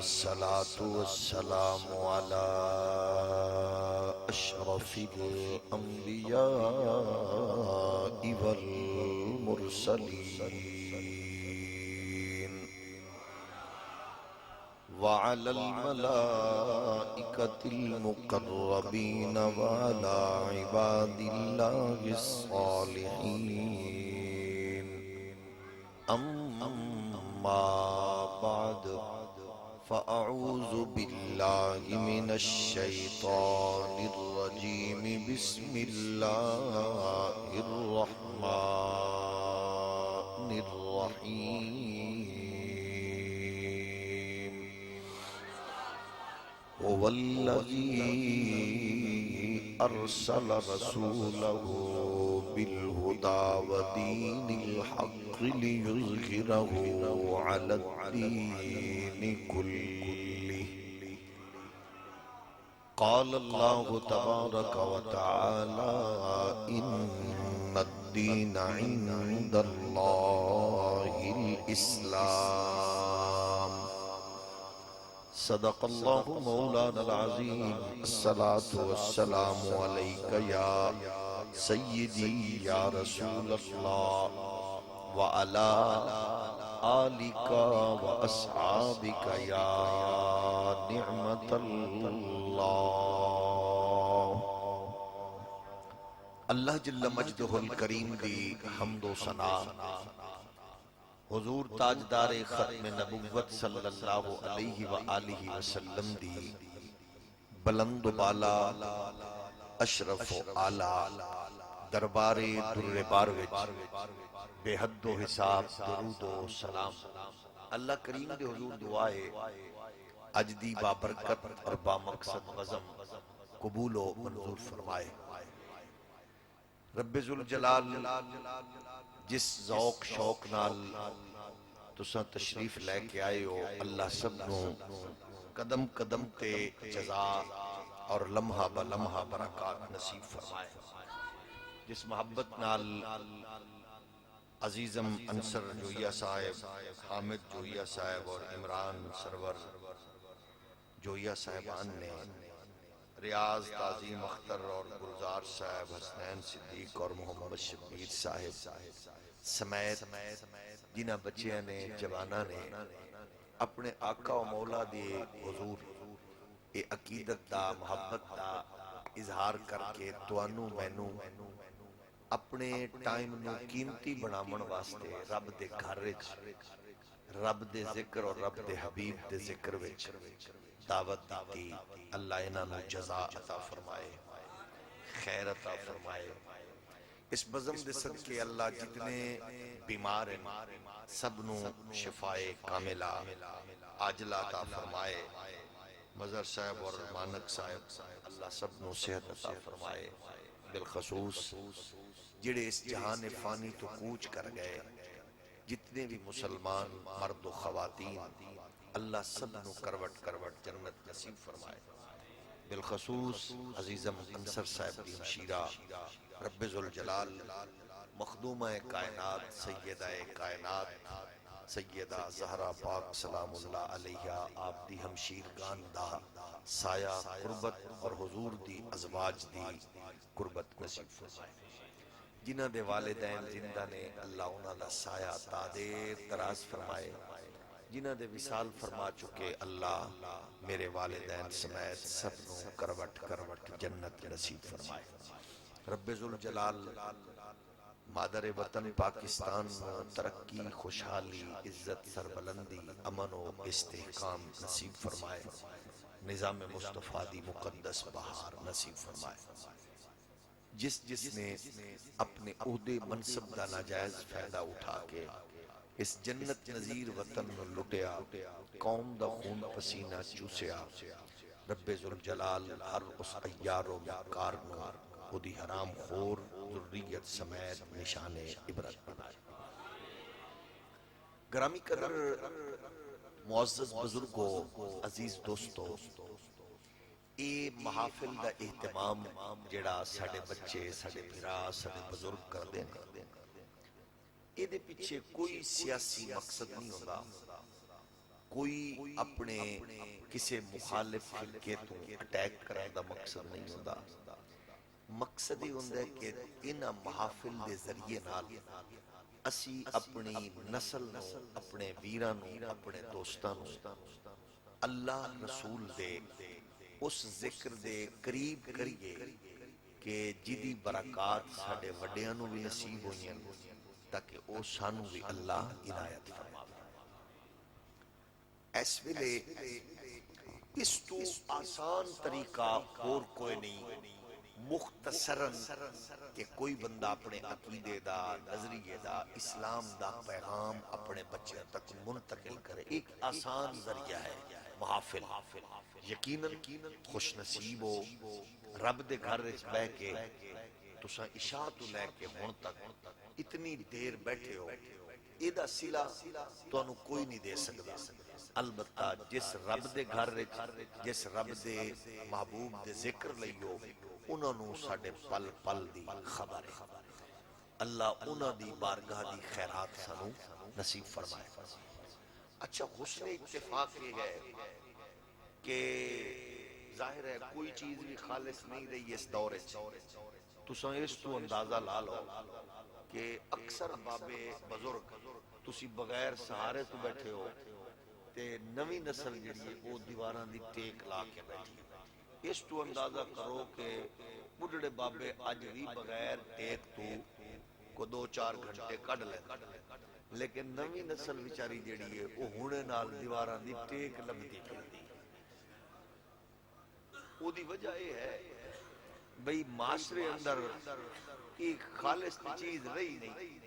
والصلاة والسلام على أشرف الأنبياء والمرسلين وعلى الملائكة المقربين وعلى عباد الله الصالحين أما بعد فأعوذ بالله من الشيطان الرجيم بسم الله الرحمن الرحيم هو الذي أرسل رسوله بالهدى ودين الحق ليظهره على الدين كله قال الله تبارك وتعالى إن الدين عند الله الإسلام صدق الله مولانا العظيم الصلاة والسلام عليك يا سيدي يا رسول الله وعلى آلك وأصحابك يا نعمة الله اللہ جل مجدہ الکریم دی حمد و ثنا حضور تاجدار ختم نبوت صلی اللہ علیہ وآلہ وسلم دی بلند و بالا اشرف و اعلیٰ دربار در بار وچ بے حد و حساب درود و سلام اللہ کریم دے حضور دعائے اج دی بابرکت اور بامقصد غزم قبول و منظور فرمائے رب ذوالجلال جس ذوق شوق نال تساں تشریف لے کے آئے ہو اللہ سب نو قدم قدم تے جزا اور لمحہ بلمحہ برکات نصیب فرمائے جس محبت نال عزیزم انصر جوئیہ صاحب حامد جوئیہ صاحب اور عمران سرور جوئیہ صاحبان نے ریاض تعظیم اختر اور گلزار صاحب حسنین صدیق اور محمد شبیر صاحب سمیت جنہ بچیاں نے جوانہ نے اپنے آقا و مولا دے حضور اے عقیدت دا محبت دا اظہار کر کے توانو مینو اپنے ٹائم نو قیمتی بنامن واسطے رب دے گھر وچ رب دے ذکر اور رب دے حبیب دے ذکر وچ دعوت دیتی اللہ انہاں نو جزا عطا فرمائے خیر عطا فرمائے اس بزم دے صدقے اللہ جتنے بیمار ہیں سب نو شفائے کاملہ عاجلہ عطا فرمائے مظہر صاحب اور مانک صاحب اللہ سب نو صحت عطا فرمائے بالخصوص جڑے اس جہان فانی تو کوچ کر گئے جتنے بھی مسلمان مرد و خواتین اللہ سب نو کروٹ کروٹ جنت نصیب فرمائے بالخصوص عزیزم انصر صاحب دی ہمشیرہ رب ذوالجلال مخدومہ کائنات سیدہ کائنات سیدہ زہرا پاک سلام اللہ علیہ آپ دی ہمشیر گاندہ سایہ قربت اور حضور دی ازواج دی قربت نصیب فرمائے جنہ دے والدین زندہ نے اللہ انہاں دا سایہ تادیر دراز فرمائے جنہ دے وصال فرما چکے اللہ میرے والدین سمیت سب نو کروٹ کروٹ جنت نصیب فرمائے رب ذوالجلال مادر وطن پاکستان ترقی خوشحالی عزت سربلندی امن و استحکام نصیب فرمائے نظام مصطفیٰ دی مقدس بہار نصیب فرمائے جس نے اپنے عہدے منصب دا ناجائز فائدہ اٹھا کے اس جنت نظیر وطن نو لٹیا قوم دا خون پسینہ چوسیا رب ذوالجلال ہر اس ایار و مکار نو خودی حرام خور ذریت سمیت نشان عبرت بنائے گرامی قدر معزز بزرگوں عزیز دوستو اے محافل دا اہتمام جڑا ساڑے بچے ساڑے بھرا ساڑے بزرگ کر دینا اے دے پیچھے کوئی سیاسی مقصد نہیں ہوتا کوئی اپنے کسی مخالف فرقے تو اٹیک کرنے دا مقصد نہیں ہوتا، مقصد ہی ہوتا ہے کہ ان محافل دے ذریعے نال اسی اپنی نسل نو، اپنے ویراں نو، اپنے دوستاں نو اللہ رسول دے اس ذکر دے قریب کریے کہ جدی برکات ساڑے وڈیاں نو بھی نصیب ہوئی ہیں تاکہ او سانو بھی اللہ عنایت فرماوے۔ اس ویلے اس تو آسان طریقہ اور کوئی نہیں، مختصراً کہ کوئی بندہ اپنے عقیدے دا، نظریے دا، اسلام دا پیغام اپنے بچے تک منتقل کرے، ایک آسان ذریعہ ہے محافل۔ یقیناً خوش نصیب ہو رب دے گھر وچ بہ کے تساں عشاء تو لے کے ہن تک اتنی دیر بیٹھے ہو، ایدہ صلہ تانوں کوئی نہیں دے سکدا۔ البتہ جس رب دے گھر وچ جس رب دے محبوب دے ذکر لئیو انہوں نے ساڑے پل پل دی خبر ہے۔ اللہ انہوں دی بارگاہ دی خیرات سانو نصیب فرمائے۔ اچھا حسن اتفاق یہ ہے کہ ظاہر ہے کوئی چیز بھی خالص نہیں رہی اس دور تساں اس تو اندازہ لا لو کہ اکثر بابے بزرگ تسی بغیر سہارے تو بیٹھے ہو تے نوی نسل جڑی وہ دیواراں دی ٹیک لا کے بیٹھی، اس تو اندازہ کرو کہ بڑھڑے بابے اج بھی بغیر ٹیک تو کو 2-4 گھنٹے کڈ لیں، لیکن نوی نسل بیچاری جڑی ہے وہ ہونے نال دیواراں دی ٹیک لبدی پھردی۔ وہ دی وجہ یہ ہے بھئی معاشرے اندر ایک خالص چیز رہی نہیں،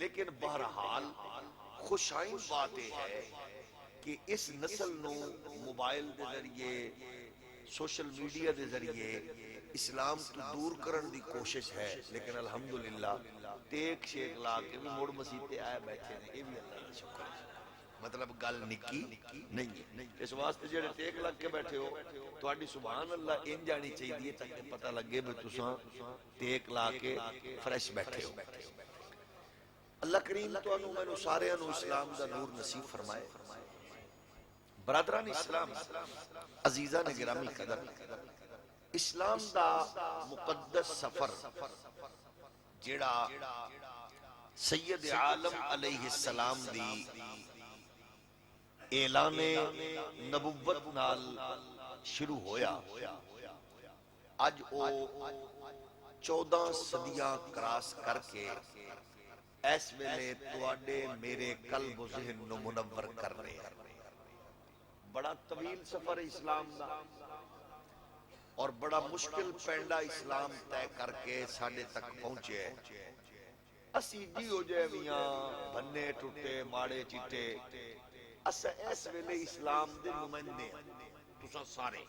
لیکن بہرحال خوشائن بات ہے کہ اس نسل نو موبائل دے ذریعے، سوشل میڈیا دے ذریعے اسلام تو دور کرن دی کوشش ہے، لیکن الحمدللہ ٹیک شیک لا کے بھی موڑ مسیحتے آئے بیٹھے ہیں، یہ بھی اللہ کا شکر ہے۔ مطلب گل نکی نہیں ہے، اس واسطے جڑے ٹیک لگ کے بیٹھے ہو تو آڈی سبحان اللہ ان جانی چاہیے تاکہ پتہ لگے بھی تساں ٹیک لا کے فریش بیٹھے ہو۔ اللہ کریم تو انہوں میں سارے انہوں اسلام دا نور نصیب فرمائے۔ برادران اسلام، عزیزان گرامی قدر، اسلام دا مقدس سفر جڑا سید عالم علیہ السلام دی اعلان نبوت نال شروع ہویا، اج او 14 صدیاں کراس کر کے اس ویلے تواڈے میرے قلب و ذہن نو منور کر رہے ہیں۔ بڑا طویل سفر اسلام دا اور بڑا مشکل پینڈا اسلام طے کر کے ساڑھے تک پہنچے ہیں۔ اسی جی ہو جائے میاں بھنے ٹوٹے ماڑے چٹے، اسا اس ویلے اسلام دے نمائندے ہیں، تساں سارے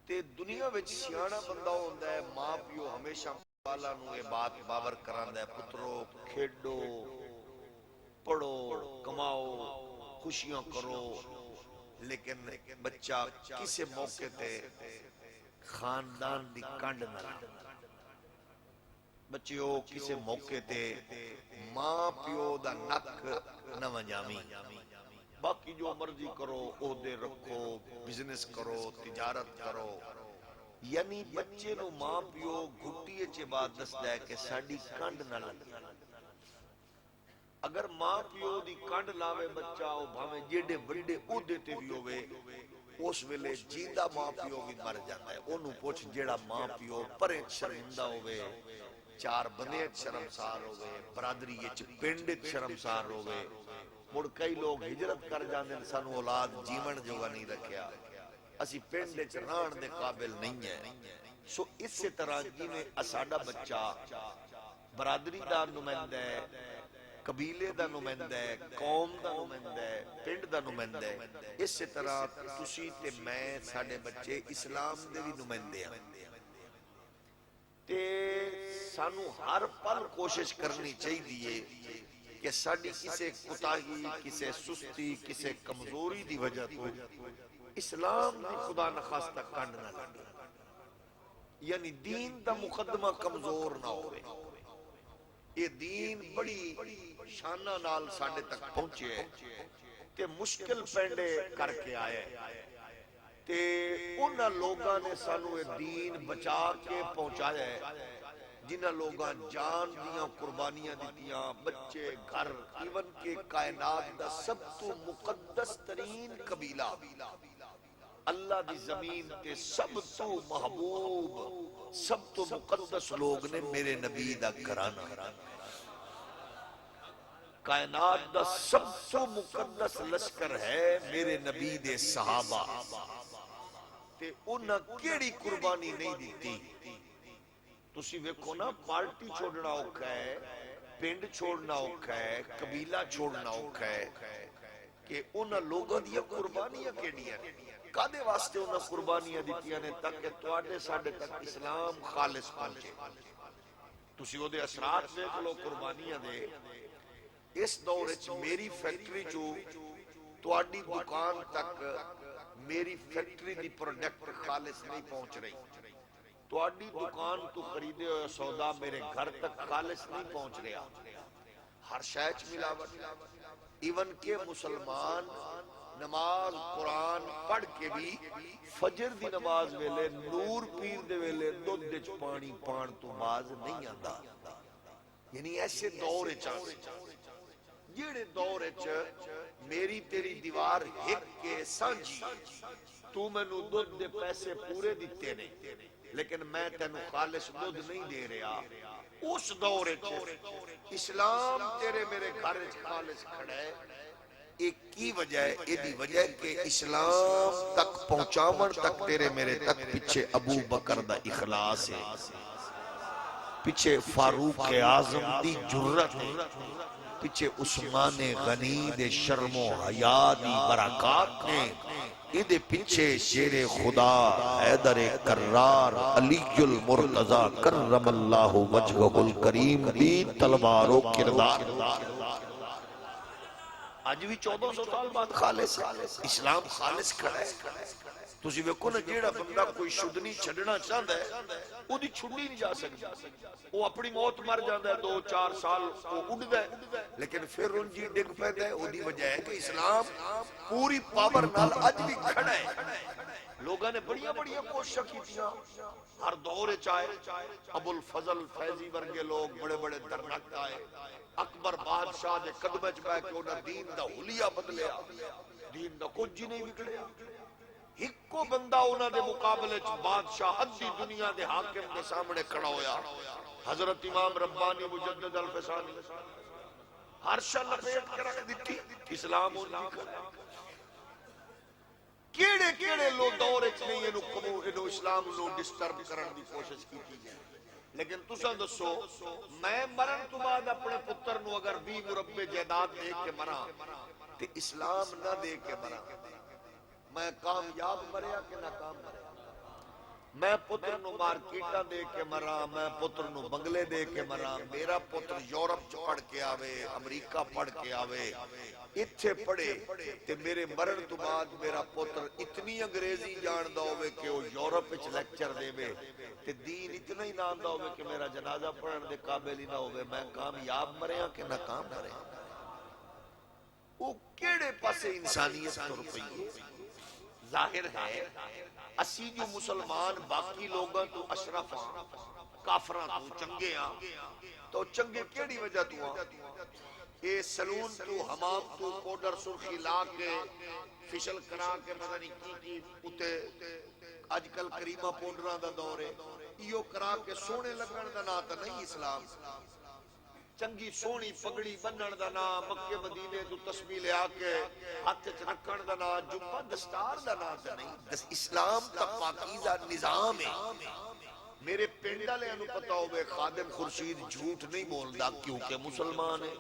تے دنیا وچ سیاںا بندہ ہوندا ہے، ماں پیو ہمیشہ والا نو یہ بات باور کراندا ہے، پترو کھیڈو پڑھو کماؤ خوشیاں کرو، لیکن بچہ کسی موقع تے خاندان دی کنڈ نہ لے، بچیو کسی موقع تے ماں پیو دا نک نہ ونجامی، باقی جو مرضی کرو عہدے رکھو بزنس کرو تجارت کرو، یعنی بچے نو ماں پیو گھٹی چے بات دستا ہے کہ ساڑی کنڈ نہ لگی۔ اگر ماں پیو دی کنڈ لاوے بچہ ہو بھاویں جیڑے بڑے عہدے تے بھی ہوئے، اس ویلے جیندہ ماں پیو بھی مر جاتا ہے۔ انہوں پوچھ جیڑا ماں پیو پرے شرمندہ ہوئے، چار بندے شرمسار ہوئے، برادری اچ پنڈ شرمسار ہوئے، مڑ کئی لوگ ہجرت کر جاندے سانو اولاد جیون جوگا نہیں رکھیا، اسی پنڈ اچ ران دے قابل نہیں ہے۔ سو اس سے طرح جیویں اساڈا بچہ برادری دا نمائندہ ہے، قبیلے دا نمائندہ ہے، قوم دا نمائندہ ہے، پنڈ دا نمائندہ ہے، اس سے طرح تسی تے میں ساڑے بچے اسلام دے بھی نمائندے ہیں۔ تے سانو ہر پل کوشش کرنی چاہیے کہ ساڑی کسے کتاہی، کسے سستی، کسے کمزوری دی وجہ تو اسلام دی خدا نخواستہ کنڈ نہ لگے، یعنی دین دا مقدمہ کمزور نہ ہوئے۔ یہ دین بڑی شانہ نال ساڑھے تک پہنچے ہے، تے مشکل پینڈے کر کے آئے تے انہاں لوگاں نے سانو یہ دین بچا کے پہنچایا ہے جنہاں لوگاں جان دیاں قربانیاں دیتیاں بچے گھر ایون کے کائنات دا سب تو مقدس ترین قبیلہ اللہ دی زمین تے سب تو محبوب سب تو مقدس لوگ نے میرے نبی دا گھرانہ کائنات دا سب تو مقدس لشکر ہے میرے نبی دے صحابہ تے انہاں کیڑی قربانی نہیں دیتی تسی ویکھو نا پارٹی چھوڑنا اوکھا ہے پنڈ چھوڑنا اوکھا ہے قبیلہ چھوڑنا اوکھا ہے کہ انہاں لوگوں دیا قربانیاں کیڑیاں کادے واسطے انہاں قربانیاں دیتیاں نے تاکہ تواڈے ساڈے تک اسلام خالص پہنچے تسی او دے اثرات ویکھ لو قربانیاں دے اس دور وچ میری فیکٹری جو تواڈی دکان تک میری فیکٹری دی پروڈکٹ خالص نہیں پہنچ رہی تواڈی دکان تو خریدے ہوئے سودا میرے گھر تک خالص نہیں پہنچ رہا ہر شے وچ ملاوٹ ایون کہ مسلمان نماز قرآن پڑھ کے بھی فجر دی نماز ویلے نور پیر دے ویلے دودھ وچ پانی پان تو باز نہیں آندا یعنی ایسے دور وچ جیڑے دور وچ میری تیری دیوار ہک کے سانجی تو مینوں دودھ دے پیسے پورے دتے نے لیکن میں تینوں خالص دودھ نہیں دے رہا اس دور وچ اسلام تیرے میرے گھر وچ خالص کھڑا ہے ایک کی وجہ ہے ایدی وجہ ہے کہ اسلام تک پہنچاون تک تیرے میرے تک پیچھے ابو بکر دا اخلاص ہے پیچھے فاروق اعظم دی جرت ہے پیچھے عثمان غنی دے شرم و حیا دی برکات نے ایدے پیچھے شیر خدا حیدر کرار علی المرتضی کرم اللہ وجہہ الکریم دی تلوار و کردار آج بھی 1400 سال بعد خالص ہے اسلام خالص کھڑا ہے تسی ویکھو نا جیڑا بندہ کوئی شدنی چھڈنا چاہتا ہے وہ دی چھڑی نہیں جا سکتی وہ اپنی موت مر جاتا ہے 2-4 سال وہ اڑدا ہے لیکن پھر ان جی ڈگ پیدا ہے وہ دی وجہ ہے کہ اسلام پوری پاور نال اج بھی کھڑا ہے لوگاں نے بڑیاں بڑیاں کوششاں کیتیاں ہر دور چاہے ابو الفضل فیضی ورگے لوگ بڑے بڑے درنک آئے اکبر بادشاہ دے قدمے چ بیٹھ کے انہاں دین دا حلیہ بدلیا دین دا کچھ ہی نہیں بگڑیا ہکو بندہ انہاں دے مقابلے چ بادشاہ حدی دنیا دے حاکم دے سامنے کھڑا ہویا حضرت امام ربانی مجدد الفسانی ہر شے لپیٹ کے رکھ دتی اسلام ان کی کیڑے کیڑے لو دور وچ نہیں اینو قبول اینو اسلام نو ڈسٹرب کرن دی کوشش کیتی ہے لیکن تساں دسو میں مرن تو بعد اپنے پتر نو اگر 20 مربع جائیداد دے کے مراں تے اسلام نہ دے کے مراں میں کامیاب مریا کہ ناکام مریا میں پتر نو مارکیٹاں دے کے مراں میں پتر نو بنگلے دے کے مراں میرا پتر یورپ پڑھ کے آوے امریکہ پڑھ کے آوے اتھے پڑھے تے میرے مرن تو بعد میرا پتر اتنی انگریزی جاندا ہوئے کہ وہ یورپ وچ لیکچر دے وے تے دین اتنا ہی نہ آندا ہوئے کہ میرا جنازہ پڑھن دے قابل ہی نہ ہوئے میں کامیاب مریا کہ ناکام مریا وہ کیڑے پاسے انسانیت تر پئی ظاہر ہے اسی جو مسلمان باقی لوگاں تو اشرف ہاں کافراں تو چنگے ہاں تو چنگے کیڑی وجہ تو ہاں اے سلون تو حمام تو پوڈر سرخی لا کے فشل کرا کے مدنی کی اتے اج کل کریمہ پوڈراں دا دور ہے ایو کرا کے سونے لگن دا نا تا نہیں اسلام چنگی سونی پگڑی بنن دا نا مکے مدینے تو تسبیح لے آ کے ہاتھ وچ رکھن دا نا جبہ دستار دا نا تے نہیں اسلام تا پاکیزہ نظام ہے میرے پنڈ والے نو پتہ ہوے خادم خورشید جھوٹ نہیں بولدا کیونکہ مسلمان ہے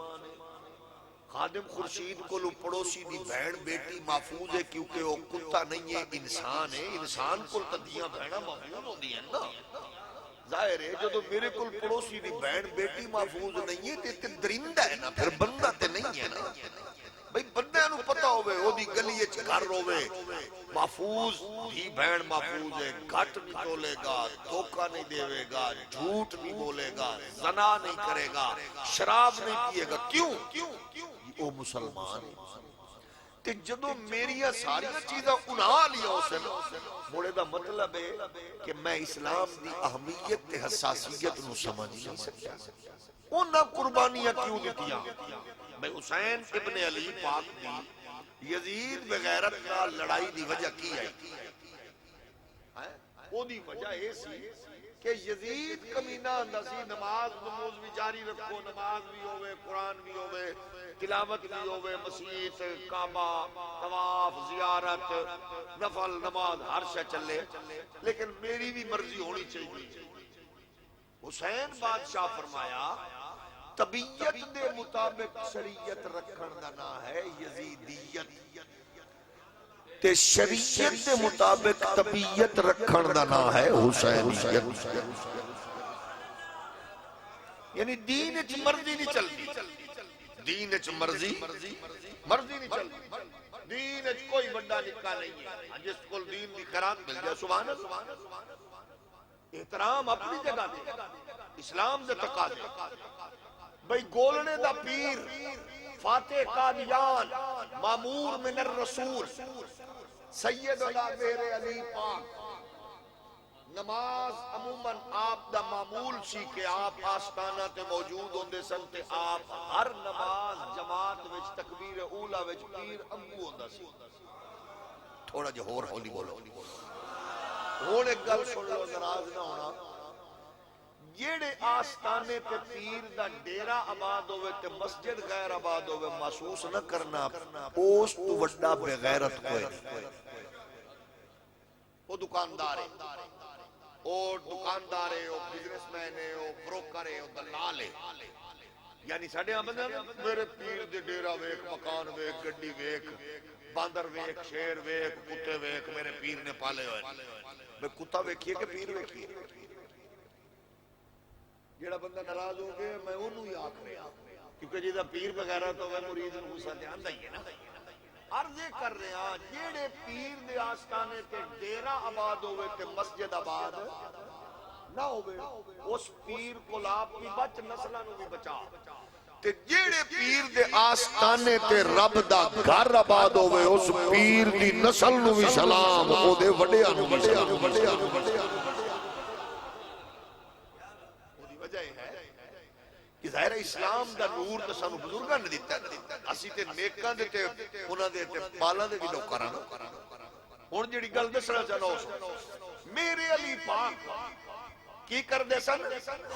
خادم خورشید کو لو پڑوسی دی بہن بیٹی محفوظ ہے کیونکہ وہ کتا نہیں ہے انسان کو تدیاں بہنا محفوظ ہوندی ہیں نا ظاہر ہے جو میرے کل پڑوسی دی بہن بیٹی محفوظ نہیں ہے تے درندہ ہے نا پھر بندہ تے نہیں ہے نا بھئی بندے نو پتہ ہوئے او دی گلی وچ گھر ہوئے محفوظ دی بہن محفوظ ہے گھٹ نہیں تولے گا دھوکہ نہیں دے گا جھوٹ نہیں بولے گا زنا نہیں کرے گا شراب نہیں پیے گا کیوں او مسلمان ہے تے جدو میری ساری چیزاں انہا لیا اسے موڑے دا مطلب ہے کہ میں اسلام دی اہمیت تے حساسیت نو سمجھ نہیں سکتا. انہاں قربانیاں کیوں دیتیاں؟ میں حسین ابن علی پاک دی یزید بغیرت کا لڑائی دی وجہ کی آئی. وہ دی وجہ یہ سی کہ یزید کمینہ اندہ سی نماز نموز بھی جاری رکھو، نماز بھی ہوئے، قرآن بھی ہوئے، تلاوت بھی ہوئے، مسجد کعبہ طواف زیارت نفل نماز ہر شے چلے، لیکن میری بھی مرضی ہونی چاہیے. حسین بادشاہ فرمایا طبیعت دے مطابق شریعت رکھن دا نا ہے یزیدیت، تے شریعت دے مطابق طبیعت رکھن دا نا ہے حسینیت. یعنی دین اچ مرضی نہیں چلتی، دین اچ مرضی نہیں چلتی، دین اچ کوئی بڑا نکا نہیں ہے. جس کو دین دی خیرات مل جائے سبحان اللہ. احترام اپنی جگہ دے، اسلام دے تقاضے. بھئی گولنے دا پیر فاتح قادیان مامور من الرسول سیدنا میرے علی پاک نماز عموماً آپ دا معمول سی کہ آپ آستانہ تے موجود ہوندے سن تے آپ ہر نماز جماعت وچ تکبیر اولا وچ پیر ابو ہوندہ سی. تھوڑا جو ہور ہولی بولو ہون ایک گل سن لو ناراض نہ ہونا. جیڑے آستانے تے پیر دا ڈیرہ آباد ہوئے تے مسجد غیر آباد ہوئے محسوس نہ کرنا اس تو وڈا بغیرت کوئی. وہ دکاندار ہے، وہ دکاندار ہے، وہ بزنس مین ہے، وہ بروکر ہے، وہ دلال ہے. یعنی ساڑھے آمدہ میرے پیر دے ڈیرہ ویک، مکان ویک، گڈی ویک، باندر ویک، شیر ویک، کتے ویک میرے پیر نے پالے ہوئے. میں کتا ویکھیے کہ پیر ویکھیے؟ جیڑا بندہ ناراض ہو گئے میں انہوں ہی آکھ رہا کیونکہ جیدہ پیر بغیرہ تو وہ مرید غصہ دھیان دائیے نا. عرضے کر رہے ہیں جیڑے پیر دے آستانے تے ڈیرہ آباد ہوئے تے مسجد آباد نہ ہوئے اس پیر کو لاپ بھی بچ نسلہ نو بھی بچا. تے جیڑے پیر دے آستانے تے رب دا گھر آباد ہوئے اس پیر دی نسل نو بھی سلام او دے وڈے آنو بھی سلام. وجہ ہے کہ ظاہر اسلام دا نور تے سانو بزرگاں نے دیتا ہے، اسی تے نیکاں دے تے انہاں دے تے پالاں دے بھی نوکراں. ہن جڑی گل دسنا چاہنا اس میرے علی پاک کی کر دے سن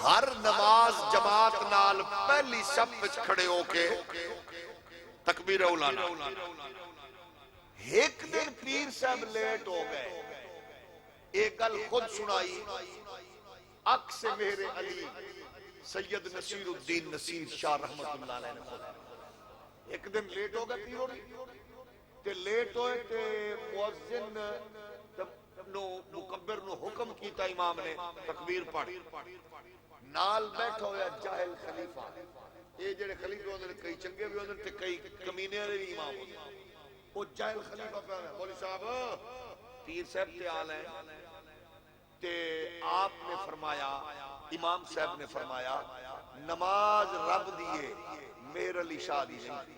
ہر نماز جماعت نال پہلی صف وچ کھڑے ہو کے تکبیر اولانا. ایک دن پیر صاحب لیٹ ہو گئے، ایک گل خود سنائی عکس میرے علی سید نصیر الدین نصیر شاہ رحمت اللہ علیہ نے خود ایک دن لیٹ ہو گئے پیروں تے لیٹ ہوئے تے مؤذن نو مکبر نو حکم کیتا امام نے تکبیر پڑھ. نال بیٹھا ہویا جاہل خلیفہ. یہ جڑے خلیفے ہوندے کئی چنگے بھی ہوندے تے کئی کمینے بھی امام ہوندے. وہ جاہل خلیفہ پہ مولوی صاحب پیر صاحب تے آل ہیں تے آپ نے فرمایا امام صاحب نے فرمایا نماز رب دیئے میرے علی شاہ دی نہیں.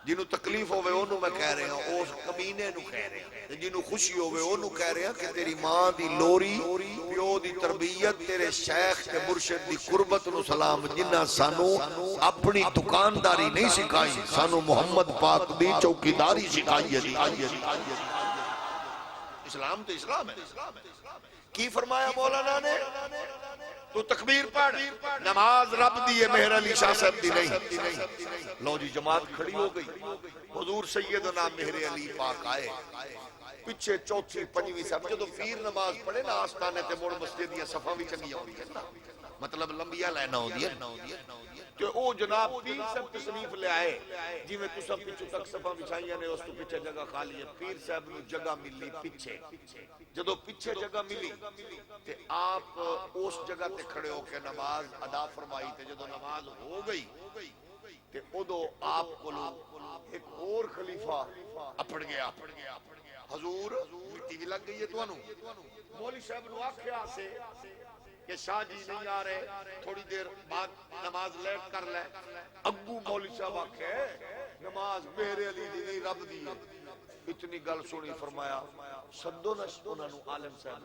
جنہوں تکلیف ہوئے انہوں میں کہہ رہے ہیں اس کمینے نو کہہ رہے ہیں، جنہوں خوشی ہوئے انہوں کہہ رہے ہیں کہ تیری ماں دی لوری پیو دی تربیت تیرے شیخ تے مرشد دی قربت نو سلام جنہ سانو اپنی دکانداری نہیں سکھائی سانو محمد پاک دی چوکیداری سکھائی ہے. اسلام تو اسلام ہے. کی فرمایا مولانا نے تو تکبیر پڑھ نماز رب دیئے مہر علی شاہ صاحب دی نہیں. لو جی جماعت کھڑی ہو گئی، حضور سیدنا مہر علی پاک آئے پچھے چوتھی پنجویں صاحب جو پیر نماز پڑھے نا آستانے تے موڑ مسجد یا صفحہ بھی چنگی ہوئی ہے نا مطلب لمبیاں لینا ہو دیا کہ او جناب پیر صاحب تشریف لے آئے جی میں تو سب پچھو تک صفحہ بچھائیاں نے اس تو پچھے جگہ خالی ہے. پیر صاحب نے جگہ ملی پچھے جدو پچھے جگہ ملی تے آپ اس جگہ تے کھڑے ہو کے نماز ادا فرمائی تے جدو نماز ہو گئی تے ادو آپ کو ایک اور خلیفہ اپڑ گیا. حضور مٹی بھی لگ گئی ہے تو انہوں مولی صاحب نو آکھیا سے کہ شاہ جی نہیں آ رہے، تھوڑی دیر بعد نماز لیٹ کر لے. اگو مولوی صاحب آکھے نماز میرے علی دی نہیں رب دی. اتنی گل سنی فرمایا سدو نہ انہاں نو عالم صاحب.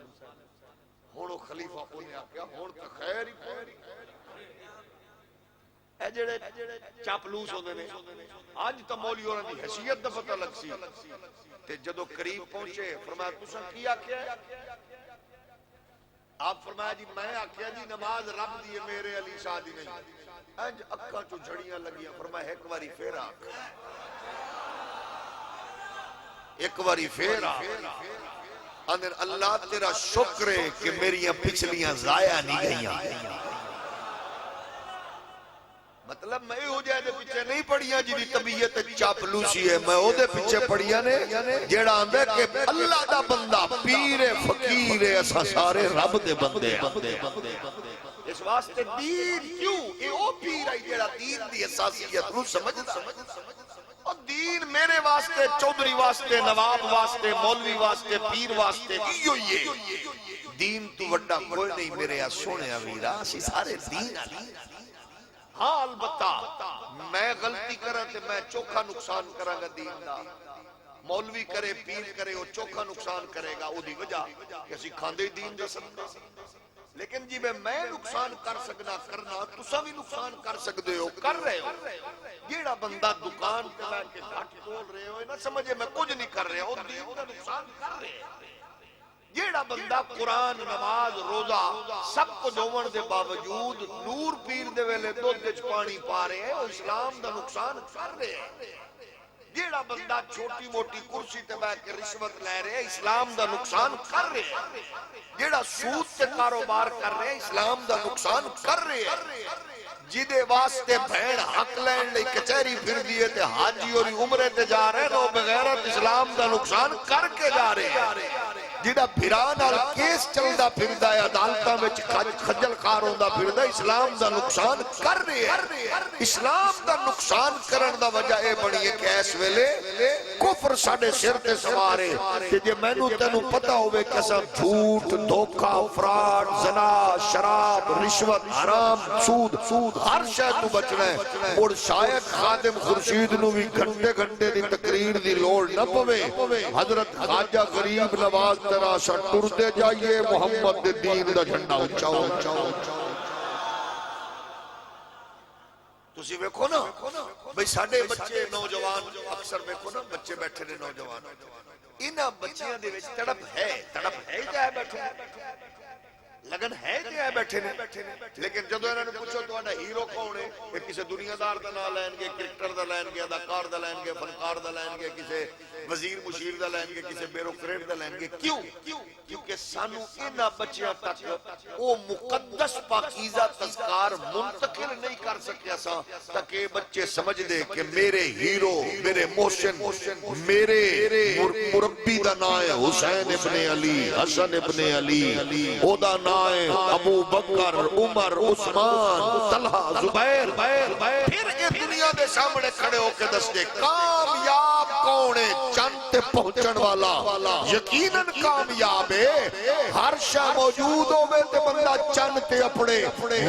ہن او خلیفہ اونے آکھیا ہن تے خیر ہی کوئی. اے جڑے چاپلوس ہوندے نے اج تے مولوی ہوراں دی حیثیت دا پتہ لگ سی. تے جدو قریب پہنچے فرمایا تساں کی آکھیا؟ آپ فرمایا جی میں آکھیا جی نماز رب دی ہے میرے علی شاہ دی نہیں. انج اکھاں چوں جھڑیاں لگیاں. فرمایا ایک واری پھر آکھ، ایک واری پھر آکھ. اندر اللہ تیرا شکر ہے کہ میریاں پچھلیاں ضائع نہیں گئیاں. مطلب میں ہو جائے دے پیچھے نہیں پڑھیاں جی دی طبیعت چاپلوسی ہے. میں او دے پیچھے پڑھیاں نے جیڑا آندے کہ اللہ دا بندہ پیر فقیر اسا سارے رب دے بندے ہیں. اس واسطے دین کیوں اے او پیر ہے جیڑا دین دی اساسیت نو سمجھدا. اور دین میرے واسطے چودھری واسطے نواب واسطے مولوی واسطے پیر واسطے ایو ہی ہے. دین تو وڈا کوئی نہیں میرے سونے ویرا اسی سارے دین علی. ہاں البتہ میں غلطی کرا تے میں چوکھا نقصان کراں گا دین دا. مولوی کرے پیر کرے وہ چوکھا نقصان کرے گا. او دی وجہ کہ اسی کھاندے دین دا صدقہ. لیکن جی میں نقصان کر سکنا کرنا تساں بھی نقصان کر سکتے ہو کر رہے ہو. جیڑا بندہ دکان پہ بیٹھ کے گھٹ تول رہے ہو نہ سمجھے میں کچھ نہیں کر رہا. او دین دا نقصان کر رہے ہیں. جیڑا بندہ قرآن نماز روزہ سب کو جوڑ دے باوجود نور پیر دے ویلے دودھ وچ پانی پا رہے ہیں وہ اسلام دا نقصان کر رہے ہیں. جیڑا بندہ چھوٹی موٹی کرسی تے بیٹھ کے رشوت لے رہے ہیں اسلام دا نقصان کر رہے ہیں. جیڑا سود تے کاروبار کر رہے ہیں اسلام دا نقصان کر رہے ہیں. جدے واسطے بھین حق لین لئی کچہری پھر دیئے تے حاجی اور عمرے تے جا رہے ہیں وہ بغیرت اسلام دا نقصان کر کے جا رہے ہیں. جیڑا بھیران اور کیس چلدا پھردا ہے عدالتاں وچ خجل خار ہوندا پھردا اسلام دا نقصان کر رہے ہیں. اسلام دا نقصان کرن دا وجہ اے بنی ہے کہ اس ویلے کفر ساڈے سر تے سوار ہے. کہ جے مینوں تینوں پتہ ہوے کہ اساں جھوٹ دھوکا فراڈ زنا شراب رشوت حرام سود ہر شے تو بچنا ہے. اور شاید خادم خورشید نو بھی گھنٹے گھنٹے دی تقریر دی لوڑ نہ پوے. حضرت خواجہ غریب نواز ترا سا ٹردے جائیے محمد دے دین دا جھنڈا اونچا. تسی ویکھو نا بھئی ساڈے بچے نوجوان اکثر ویکھو نا بچے بیٹھے نے نوجوان انہاں بچیاں دے وچ تڑپ ہے جائے بیٹھے لگن ہے کہ ہے بیٹھے نے. لیکن جدو انہوں نے پوچھو تو انہا ہیرو کون ہے کہ کسے دنیا دار دا نہ لین گے کرکٹر دا لین گے اداکار دا لین گے فنکار دا لین گے کسے وزیر مشیر دا لین گے کسے بیروکریٹ دا لین گے. کیوں؟ کیونکہ سانو انہا بچیاں تک وہ مقدس پاکیزہ تذکار منتقل نہیں کر سکیا سا تاکہ بچے سمجھ دے کہ میرے ہیرو میرے محسن میرے مربی دا نائے حسین ابن علی حسن ابن علی او دا نائے ابو بکر عمر عثمان طلحہ زبیر. پھر یہ دنیا دے سامنے کھڑے ہو کے دس دے کامیاب کونے چند پہنچن والا یقیناً کامیاب ہے. ہر شاہ موجود ہوئے تے بندہ چند تے اپنے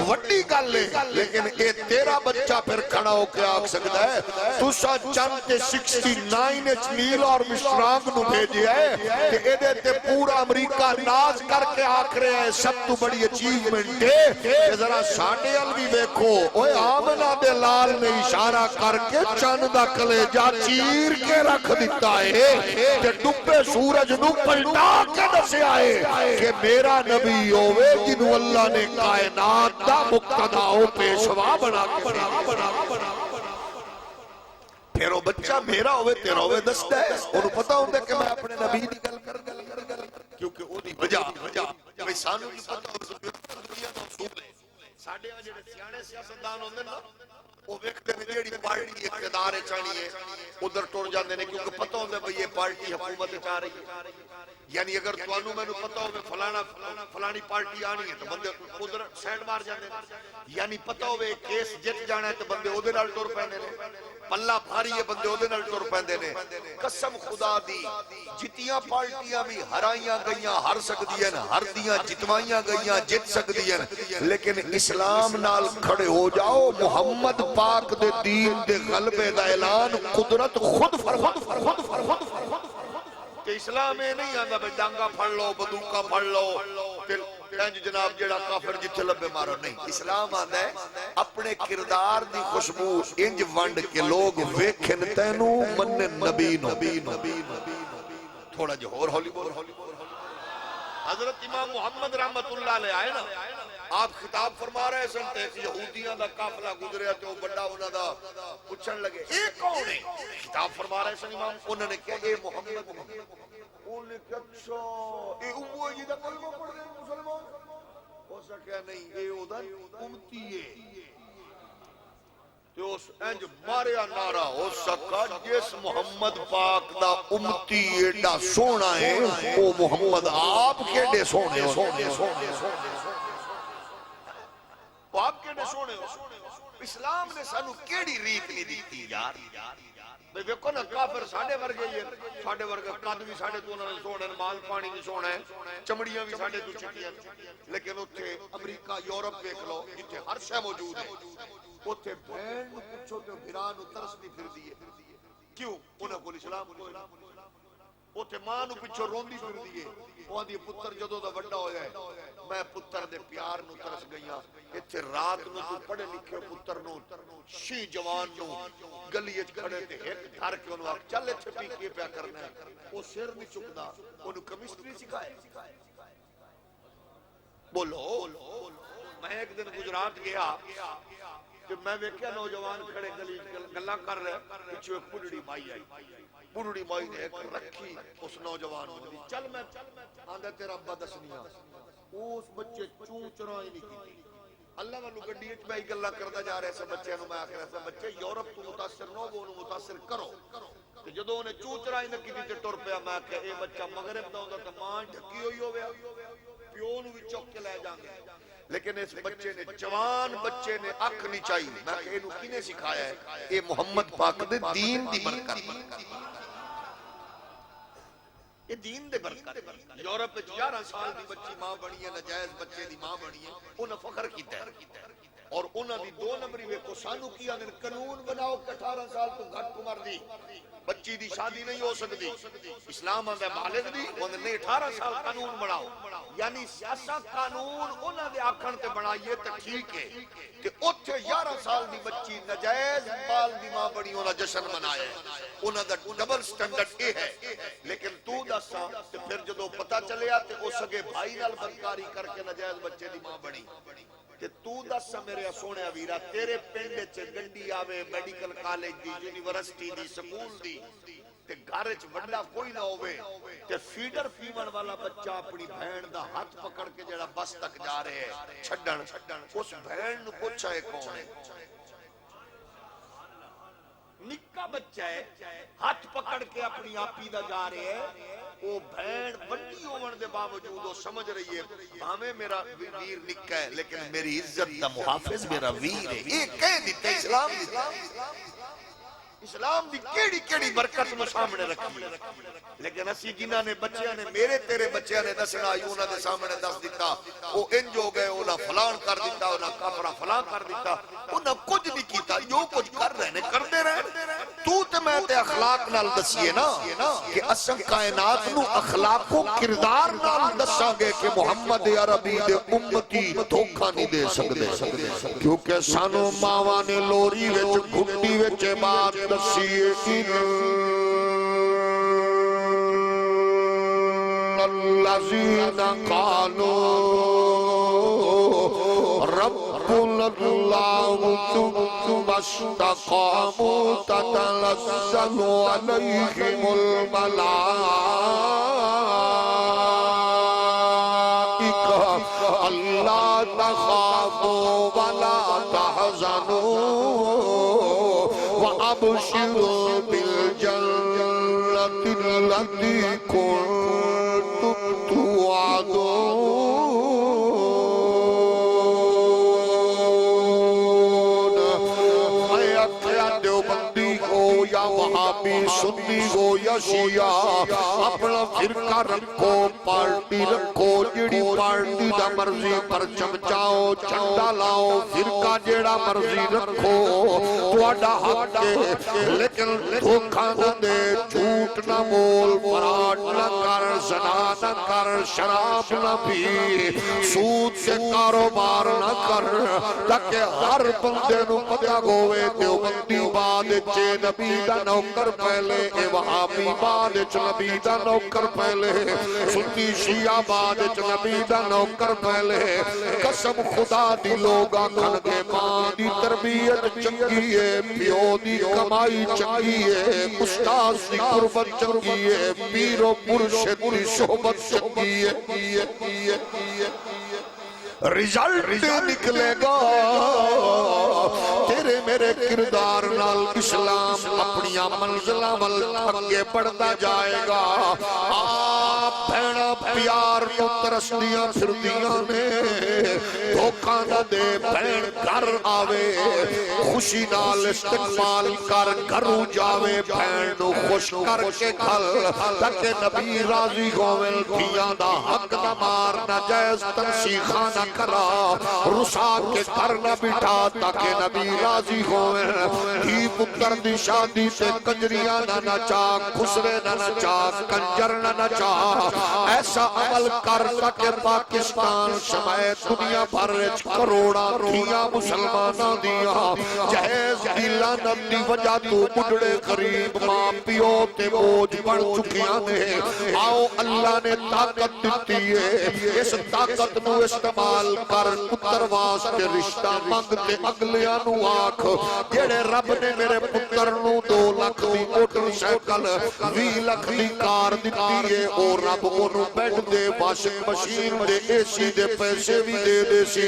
وڈی گل ہے. لیکن اے تیرا بچہ پھر کھڑا ہو کے آگ سکتا ہے تو سا چند تے 69 میل اور مشرانگ نو بھیجے ہے کہ اے دے تے پورا امریکہ ناز کر کے آکھ رہے ہیں سب تو بڑی اچیومنٹ ہے کہ ذرا ساڑھے الوی بیکھو اوہ آمنہ دے لال نے اشارہ کر کے چند دا کلیجہ چیر کے رکھ دیتا ہے کہ ڈبے سورج نو پلٹا کے دسے آئے کہ میرا نبی ہوئے جنہوں اللہ نے کائنات دا مقتداؤ پیشوا بنا پھر وہ بچہ میرا ہوئے تیرا ہوئے دستا ہے انہوں پتہ ہوندے کہ میں اپنے نبی نکل کر کیونکہ وہ دی وجہ بھئی سانو کی پتہ ہوئے دنیا دا اصول ہے. ساڑھے آجے سیانے سیاستدان ہوندے نا وہ ویکھتے میں جیڑی پارٹی اقتدار چاہیے ادھر ٹر جاندے نے کیونکہ پتہ ہوندے بھئی یہ پارٹی حکومت چاہ رہی ہے. یعنی اگر توانو میں پتہ ہوئے فلانی پارٹی آنی ہے تو بندے ادھر سینڈ مار جاندے نے. یعنی پتہ ہوئے کیس جت جانا ہے تو بندے ادھر نال ٹر پیندے نے. پلہ بھاری ہے بندے ادھر نال ٹر پیندے نے. قسم خدا دی جتیاں پارٹیاں بھی ہرائیاں گئیاں ہر سکدیاں ہر دیاں جتوائیاں گئیاں جت سکدیاں لیکن اسلام نال کھڑے ہو جاؤ. محمد پاک دے دین دے غلبے دا اعلان قدرت خود فرماتی. کہ اسلام میں نہیں آندا بھئی ڈانگا پھڑ لو بندوقہ پھڑ لو انج جناب جیڑا کافر جتھے لبے مارو. نہیں اسلام آندا ہے اپنے کردار دی خوشبو انج ونڈ کے لوگ ویکھن تینو من نبی نو. تھوڑا جو اور ہولی بول. حضرت امام محمد رحمت اللہ علیہ آئے نا آپ خطاب فرما رہے سن تے یہودیاں دا قافلہ گزریا تے او بڑا انہاں دا پوچھن لگے اے کون ہے. خطاب فرما رہے سن امام انہوں نے کہا اے محمد. انہوں نے کہا اچھا اے ابو جی دا کلمہ پڑھ رہے ہیں مسلمان. ہو سکیا نہیں اے او دا امتی ہے. تو اس انج ماریا نارا ہو سکا جس محمد پاک دا امتی ایڈا سونا ہے وہ محمد آپ کے دے سونے آپ کے دے سونے. اسلام نے سانو کیڑی ریت نہیں دیتی یار. بھئی ویکھو نا کافر ساڑھے ورگے یہ ساڑھے ورگے قد بھی ساڑھے تو انہوں نے سونا ہے مال پانی بھی سونا ہے چمڑیاں بھی ساڑھے تو چٹیاں. لیکن اتھے امریکہ یورپ دیکھ لو جتھے ہر شے موجود ہے. اتھے بہن نو پچھو تے بھران ترس نہیں پھر دیئے. کیوں انہوں کو اسلام کوئی. اتھے ماں نو پچھو روندی پھر دیئے. وہاں دی پتر جدو دا بڑا ہو جائے میں پتر دے پیار نو ترس گئیاں. اتھے رات نو تو پڑھے لکھے پتر نو شی جوان نو گلی اچ کھڑے تے ایک دھار کے انہوں چل اتھے پی کے پیا کرنا ہے. وہ سر نہیں چکدا انہوں کیمسٹری سکھائے. بولو میں ایک دن گجرات گیا کہ میں ویکھیا نوجوان کھڑے گلی گلاں کر رہے پیچھے ایک بڈڑی مائی آئی. بڈڑی مائی نے ایک رکھی اس نوجوان کو چل میں آندا تیرا ابا دسنیاں. اس بچے چوں چرائی نہیں کی. اللہ والو گڈی وچ میں گلاں کردا جا رہا سا بچے نو میں آکھیا سا بچے یورپ تو متاثر نہ ہو وہ متاثر کرو. تے جدوں نے چوں چرائی نہ کیتی تے ٹر پیا. میں کہ اے بچہ مغرب دا ہوندا تے ماں ڈھکی ہوئی ہوے پیو نو وی چوک کے لے جاں گے. لیکن اس بچے نے جوان بچے نے اکھ نہیں چاہی. میں کہ اینو کنے سکھایا ہے. اے محمد پاک دے دین دی برکت. یہ دین دے برکت. یورپ وچ 11 سال دی بچی ماں بنی ہے ناجائز بچے دی ماں بنی ہے. انہاں فخر کیتا ہے. اور انہاں دی دو نمبری ویکھو سانو کیا نے قانون بناؤ کہ 18 سال تو گھٹ عمر دی بچی دی شادی نہیں ہو سکتی. اسلام آندا بالغ دی انہاں نے 18 سال قانون بناؤ. یعنی سیاست قانون انہاں دے آکھن تے بنائیے تے ٹھیک ہے کہ اوتھے 11 سال دی بچی ناجائز بال دی ماں بنی انہاں جشن منایا ہے. انہاں دا ڈبل سٹینڈرڈ اے ہے. لیکن تو دسا تے پھر جدوں پتہ چلیا تے او سگے بھائی نال بدکاری کر کے ناجائز بچے دی ماں بنی. کہ تو دس میرے سونے ویرا تیرے پنڈ چ گڈی آوے میڈیکل کالج دی یونیورسٹی دی سکول دی تے گھر وچ بڑا کوئی نہ ہوے تے فیڈر پیون والا بچہ اپنی بہن دا ہاتھ پکڑ کے جڑا بس تک جا رہے ہے چھڈن اس بہن نو پوچھا ہے کون ہے. نکا بچہ ہے ہاتھ پکڑ کے اپنی آپی دا جا رہے ہے. وہ بہن بڑی ہون دے باوجود وہ سمجھ رہی ہے ہمیں میرا ویر نکا ہے لیکن میری عزت دا محافظ میرا ویر ہے. یہ کہہ دیتا اسلام دیتا. اسلام دی کیڑی کیڑی برکت نو سامنے رکھی. لیکن اسی جنہاں نے بچیاں نے میرے تیرے بچیاں نے دسنا انہاں دے سامنے دس دیتا وہ انج ہو گئے انہاں فلان کر دیتا انہاں کافرہ فلان کر دیتا. انہاں کچھ نہیں کیتا جو کچھ کر رہے نے کرتے رہے. تو تے میں تے اخلاق نال دسیے نا کہ اساں کائنات نو اخلاق و کردار نال دساں گے کہ محمد عربی دے امتی دھوکا نہیں دے سکدے. کیونکہ سانو ماواں نے لوری وچ گھٹی وچ بات دسیے الذین قالوا ربنا اللہ ثم استقاموا تتنزل علیہم الملائکہ اللہ تخافوا ولا تحزنوا وَأَبْشِرُوا بِالْجَنَّةِ الَّتِي كُنتُمْ تُوعَدُونَ میں اکھیا دیوبندی ہو یا وہابی سنی ہو یا شیعہ اپنا فرقہ رکھو پارٹی رکھو جڑی پارٹی دا مرضی پر چمچاؤ چنڈا لاؤ فرقہ جیڑا مرضی رکھو تواڈا حق ہے لیکن دھوکہ نہ دے جھوٹ نہ بول فراڈ نہ کر زنا نہ کر شراب نہ پی سود سے کاروبار نہ کر تاکہ ہر بندے نو پتہ ہوئے دیوبندی بعد چے نبی دا نوکر پہلے اے وہابی بعد چ نبی دا نوکر پہلے سنی شیعہ بعد چ نبی دا نوکر پہلے قسم خدا دی لوگا کھن کے ماں دی تربیت چنگی ہے پیو دی کمائی چنگی ہے استاذ دی قربت چنگی ہے پیر و مرشد دی صحبت چنگی ہے رزلٹ نکلے گا تیرے میرے کردار نال اسلام اپنی منزلہ ول آگے بڑھتا جائے گا آپ بھیڑا پیار نو ترسدیاں پھردیاں نے دھوکہ نہ دے بھیڑ گھر آوے خوشی نال استقبال کر گھرو جاوے بھیڑ نو خوش کر کے کھل تاکہ نبی راضی ہوئے دھیاں دا حق نہ مار نہ جائز تنسیخہ نہ کرا رسا کے کر نہ بٹھا تاکہ نبی راضی ہوئے ہی پتر دی شادی سے کنجریاں نہ نچا خسرے نہ نچا کنجر نہ نچا ایسا عمل کر سکے پاکستان شمائے دنیا بھر کروڑا دھیاں مسلمانہ دیا جہیز دی لعنت دی وجہ تو بڑھڑے قریب ماں پیو تے بوجھ بڑھ چکیاں نے آؤ اللہ نے طاقت دیتی ہے اس طاقت نو استعمال کر پتر واسطے رشتہ مانگتے اگلیاں نو آنکھ جیڑے رب نے میرے پتر نو 2 لاکھ دی موٹر سائیکل 20 لاکھ دی کار دیتی ہے اور رب انہوں بیٹھ دے واشنگ مشین دے اے سی دے پیسے بھی دے دے سی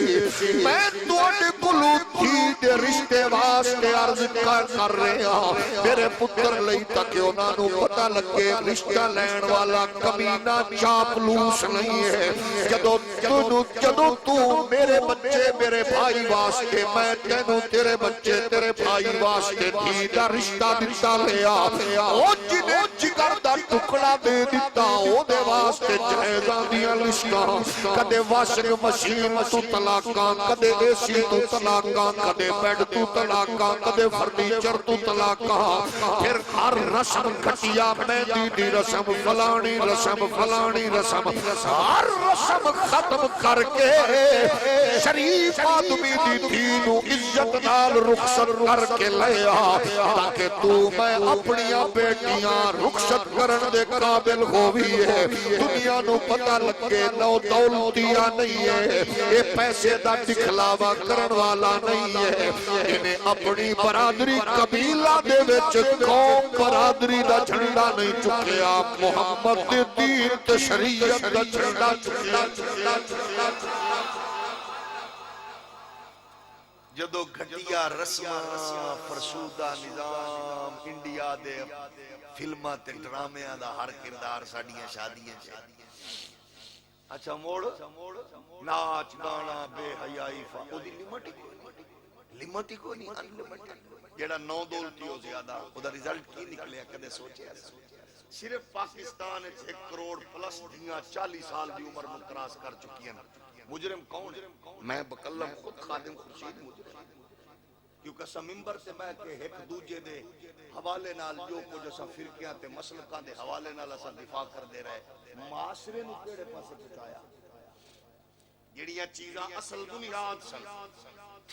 میں توڑے کلو تھی دے رشتے واسطے عرض کر رہے ہیں میرے پتر لئی تک انہوں نے پتہ لگے رشتہ لین والا کمینہ چاپلوس نہیں ہے جدو تو میرے بچے میرے بھائی واسطے میں تینوں تیرے بچے تیرے بھائی واسطے تھی دا رشتہ دیتا لیا او جنہیں جگر دا ٹکڑا دے دیتا او دے واسطے جہیزاں دیا لشتہ کدے واشنگ مشین تو طلاقاں کدے اے سی تو طلاقاں کدے بیڈ تو طلاقاں کدے فرنیچر تو طلاقاں پھر ہر رسم کھٹیا مہندی دی رسم فلانی رسم فلانی رسم ہر رسم ختم کر کے شریف آدمی دی دینو عزت نال رخصت کر کے لیا تاکہ تو میں اپنیاں بیٹیاں رخصت کرن دے قابل ہوئی ہے دنیا نو پتہ لگے نو دولتیاں نہیں ہے اے پیسے دا دکھلاوا کرن والا نہیں ہے انہیں اپنی برادری قبیلہ دے وچ قوم برادری دا جھنڈا نہیں چکیا محمد دے دین تے شریعت دا جھنڈا چکیا جدو گھٹیا رسمہ فرسودہ نظام انڈیا دے فلمہ تے ڈرامیاں دا ہر کردار ساڑیاں شادیاں اچھا موڑ ناچ گانا بے حیائی او دی لیمٹی کو نہیں جیڑا 9 دولتی ہو زیادہ او دا ریزلٹ کی نکلیا کدے سوچے صرف پاکستان 1 کروڑ پلس دیاں 40 سال دی عمر مکراس کر چکی ہیں مجرم کون ہے میں بکلم خود خادم خورشید مجرم کیونکہ سا ممبر سے میں کہ ایک دوجہ دے حوالے نال جو کچھ اسا فرقیاں تے مسلکاں دے حوالے نال اسا دفاع کر دے رہے معاشرے نو کیڑے پاسے پہنچایا جڑیاں چیزاں اصل بنیاد سن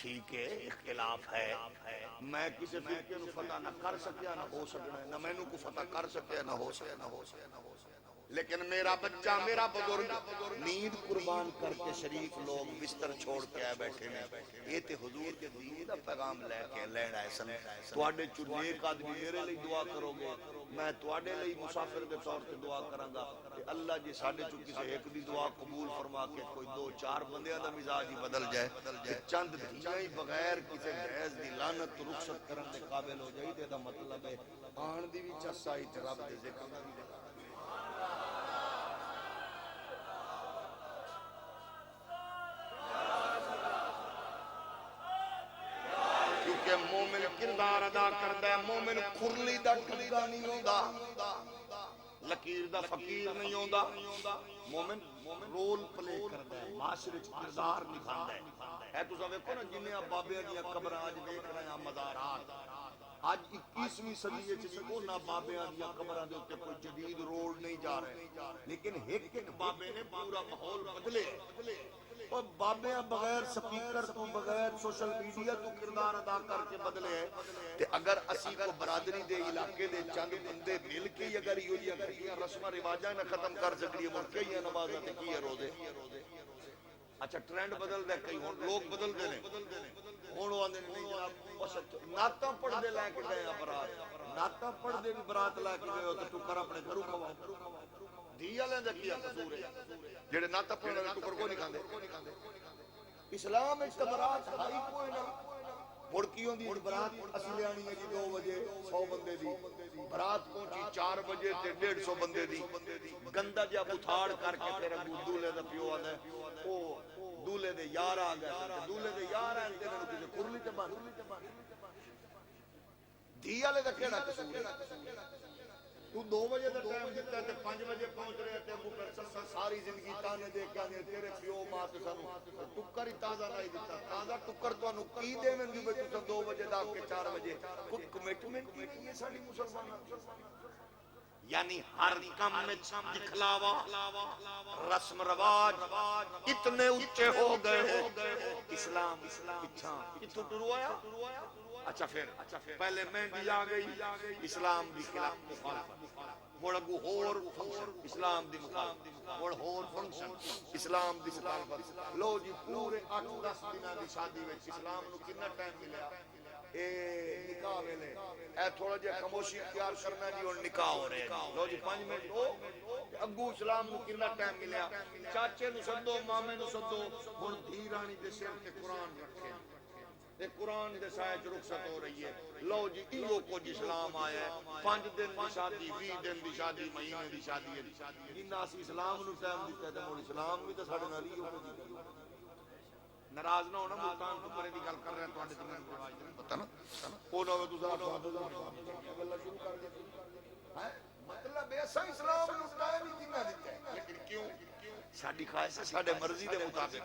ٹھیک ہے اختلاف ہے میں کسی فرقے نو فتح نہ کر سکیا نہ ہو سکنا نہ میں نو کو فتح کر سکیا نہ ہو سکیا لیکن میرا بچہ میرا بزرگ نیند قربان کر کے شریف لوگ بستر چھوڑ کے آئے بیٹھے نے یہ تے حضور کے دین دا پیغام لے کے لین آئے سن تواڈے چ نیک آدمی میرے لیے دعا کرو گے میں تواڈے لیے مسافر دے طور تے دعا کراں گا کہ اللہ جی ساڈے چ کسے ایک دی دعا قبول فرما کے کوئی دو چار بندیاں دا مزاج ہی بدل جائے کہ چند دھیاں ہی بغیر کسے جہیز دی لعنت رخصت کرن دے قابل ہو جائے تے دا مطلب ہے آن دی بھی چسائی تے رب دے ذکر دا بھی کہ مومن کردار ادا کرتا ہے مومن کھرلی دا ٹکا نہیں ہوندا لکیر دا فقیر نہیں ہوندا مومن رول پلے کرتا ہے معاشرے وچ کردار نبھاندا ہے اے تساں ویکھو نا جننے بابیاں دی قبراں اج ویکھ رہے ہیں مزارات آج 21ویں صدی وچ بھی انہاں بابیاں دی قبراں دے اوتے کوئی جدید رول نہیں جا رہے لیکن ایک ایک بابے نے پورا ماحول بدلے اور بابیاں بغیر سپیکر تو بغیر سوشل میڈیا تو کردار ادا کر کے بدلے ہیں تے اگر اسی کو برادری دے علاقے دے چند بندے مل کے اگر یہ گھڑیاں رسم رواجاں نہ ختم کر سکڑی مڑ کے یہ نمازاں تے کی ہے روزے اچھا ٹرینڈ بدل دے کئی ہن لوگ بدل دے نے ہن وہ آندے نہیں جناب بس نعتاں پڑھ دے لے کے گئے برات نعتاں پڑھ دے بھی برات لے کے گئے ہو تے ٹکر اپنے گھروں کھواؤ دیا لیندے کیا قصور ہے جڑے نعتاں پڑھنے والے ٹکر کو نہیں کھاندے اسلام ایک برات ہائی کوئی نہ مڑ کی ہوندی برات اسی لے آنی ہے جی 2 بجے 100 بندے دی برات پہنچی 4 بجے تے 150 بندے دی گندا جا بتھاڑ کر کے پھر ابو دولے دا پیو آندا ہے او دولے دے یار آ گئے تے دولے دے یار آئے تے انہاں کسے کھرلی تے بن دی والے دا کیڑا قصور ہے تو 2 بجے دا ٹائم دیتا ہے تے 5 بجے پہنچ رہے تے ابو بکر ساری زندگی تانے دے کے آنے تیرے پیو ماں تے سانو ٹکر ہی تازہ نہیں دیتا تازہ ٹکر تانوں کی دیون دی بچ تو 2 بجے دا کے 4 بجے کوئی کمٹمنٹ نہیں ہے ساڈی مسلماناں یعنی ہر کام میں دکھلاوا رسم رواج اتنے اونچے ہو گئے اسلام پیچھا کتھوں ٹرو آیا اچھا پھر پہلے مہندی آ گئی اسلام دی خلاف مخالفت مڑ اگو ہور فنکشن اسلام دی مخالفت مڑ ہور فنکشن اسلام دی مخالفت لو جی پورے 8-10 دناں دی شادی وچ اسلام نو کتنا ٹائم ملیا اے نکاح ویلے اے تھوڑا جہا خاموشی اختیار کرنا جی اور نکاح ہو رہے ہیں لو جی 5 منٹ ہو اگو اسلام نو کتنا ٹائم ملیا چاچے نو سدو مامے نو سدو ہن دھی رانی دے سر تے قرآن رکھے تے قرآن دے سائے چ رخصت ہو رہی ہے لو جی ایو کچھ اسلام آیا ہے 5 دن دی شادی 20 دن دی شادی مہینے دی شادی ہے جنہ اسی اسلام نو ٹائم دتا ہے تے مڑ اسلام بھی تے ساڈے نال ہی ہو جی ناراض نہ ہونا ملتان ٹکرے دی گل کر رہے ہیں تواڈے تے مینوں پرواہ نہیں پتہ نا او نہ تساں گلاں شروع کر دے ہیں مطلب ایسا اسلام نو ٹائم ہی کنا دتا ہے لیکن کیوں ساڈی خواہش ہے ساڈے مرضی دے مطابق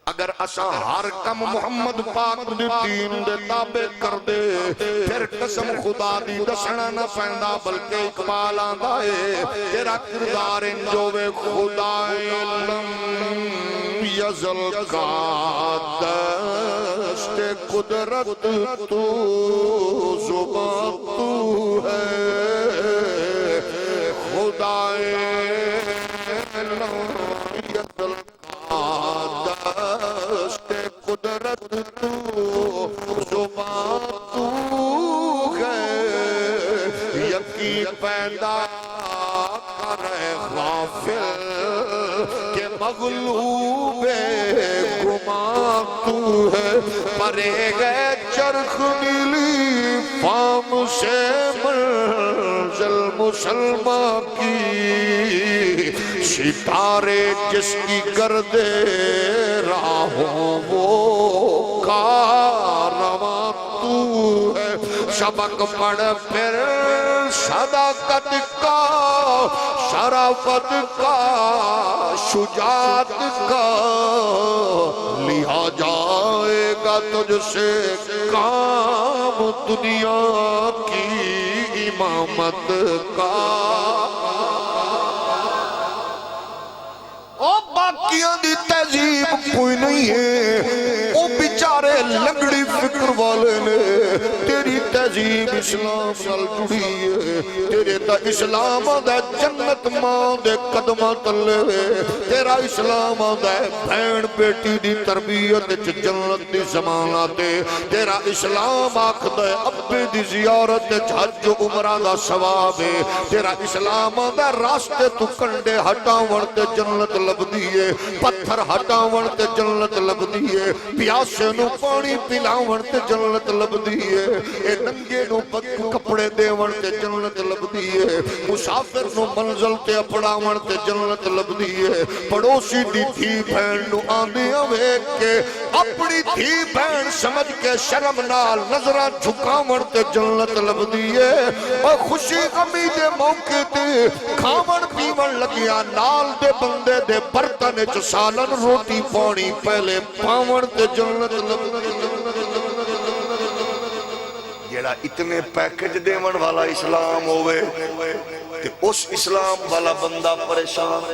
اگر اساں ہر کم محمد پاک دے دین دے تابع کر دے پھر قسم خدا دی دسنا نہ پیندا بلکہ اقبال آندا ہے تیرا کردار انجوے خدا علم یزل کا دست قدرت تو زبان تو ہے خدا علم یزل دست قدرت تو زبان تو ہے یقین پیدا کرے غافل کہ مغلوب گمان تو ہے پرے گئے چرخ نیلی فام سے منزل مسلمان کی ستارے جس کی گردے راہوں وہ کارواں تو ہے سبق پڑھ پھر صداقت کا شرافت کا شجاعت کا لیا جائے گا تجھ سے کام دنیا کی امامت کا او باقیاں دی تہذیب کوئی نہیں ہے او بچار بیچارے لنگڑی فکر والے نے تیری تہذیب اسلام نال جڑی ہے تیرے تا اسلام دا جنت ماں دے قدمہ تلے تیرا اسلام دا بہن بیٹی دی تربیت جنت دی زمانہ تیرا اسلام آکھ دے ابے دی زیارت حج عمرہ دا ثواب ہے تیرا اسلام دا راستے تو کنڈے ہٹاون تے جنت لب دیئے پتھر ہٹاون تے جنت لب دیئے پیاسے نو پانی پلاون تے جنت لب دیئے اے ننگے نو کپڑے دیون تے جنت لب دیئے مسافر نو منزل تے اپڑاون تے جنت لب دیئے پڑوسی دی تھی بہن نو آندے ہوئے کہ اپنی تھی بہن سمجھ کے شرم نال نظرہ جھکاون تے جنت لب دیئے اور خوشی غمی دے موقع تے کھاون پیون لگیا نال دے بندے دے برتن چ سالن روٹی پانی پہلے پاون تے جنت لب جیڑا اتنے پیکج دیون والا اسلام ہوئے تے اس اسلام والا بندہ پریشان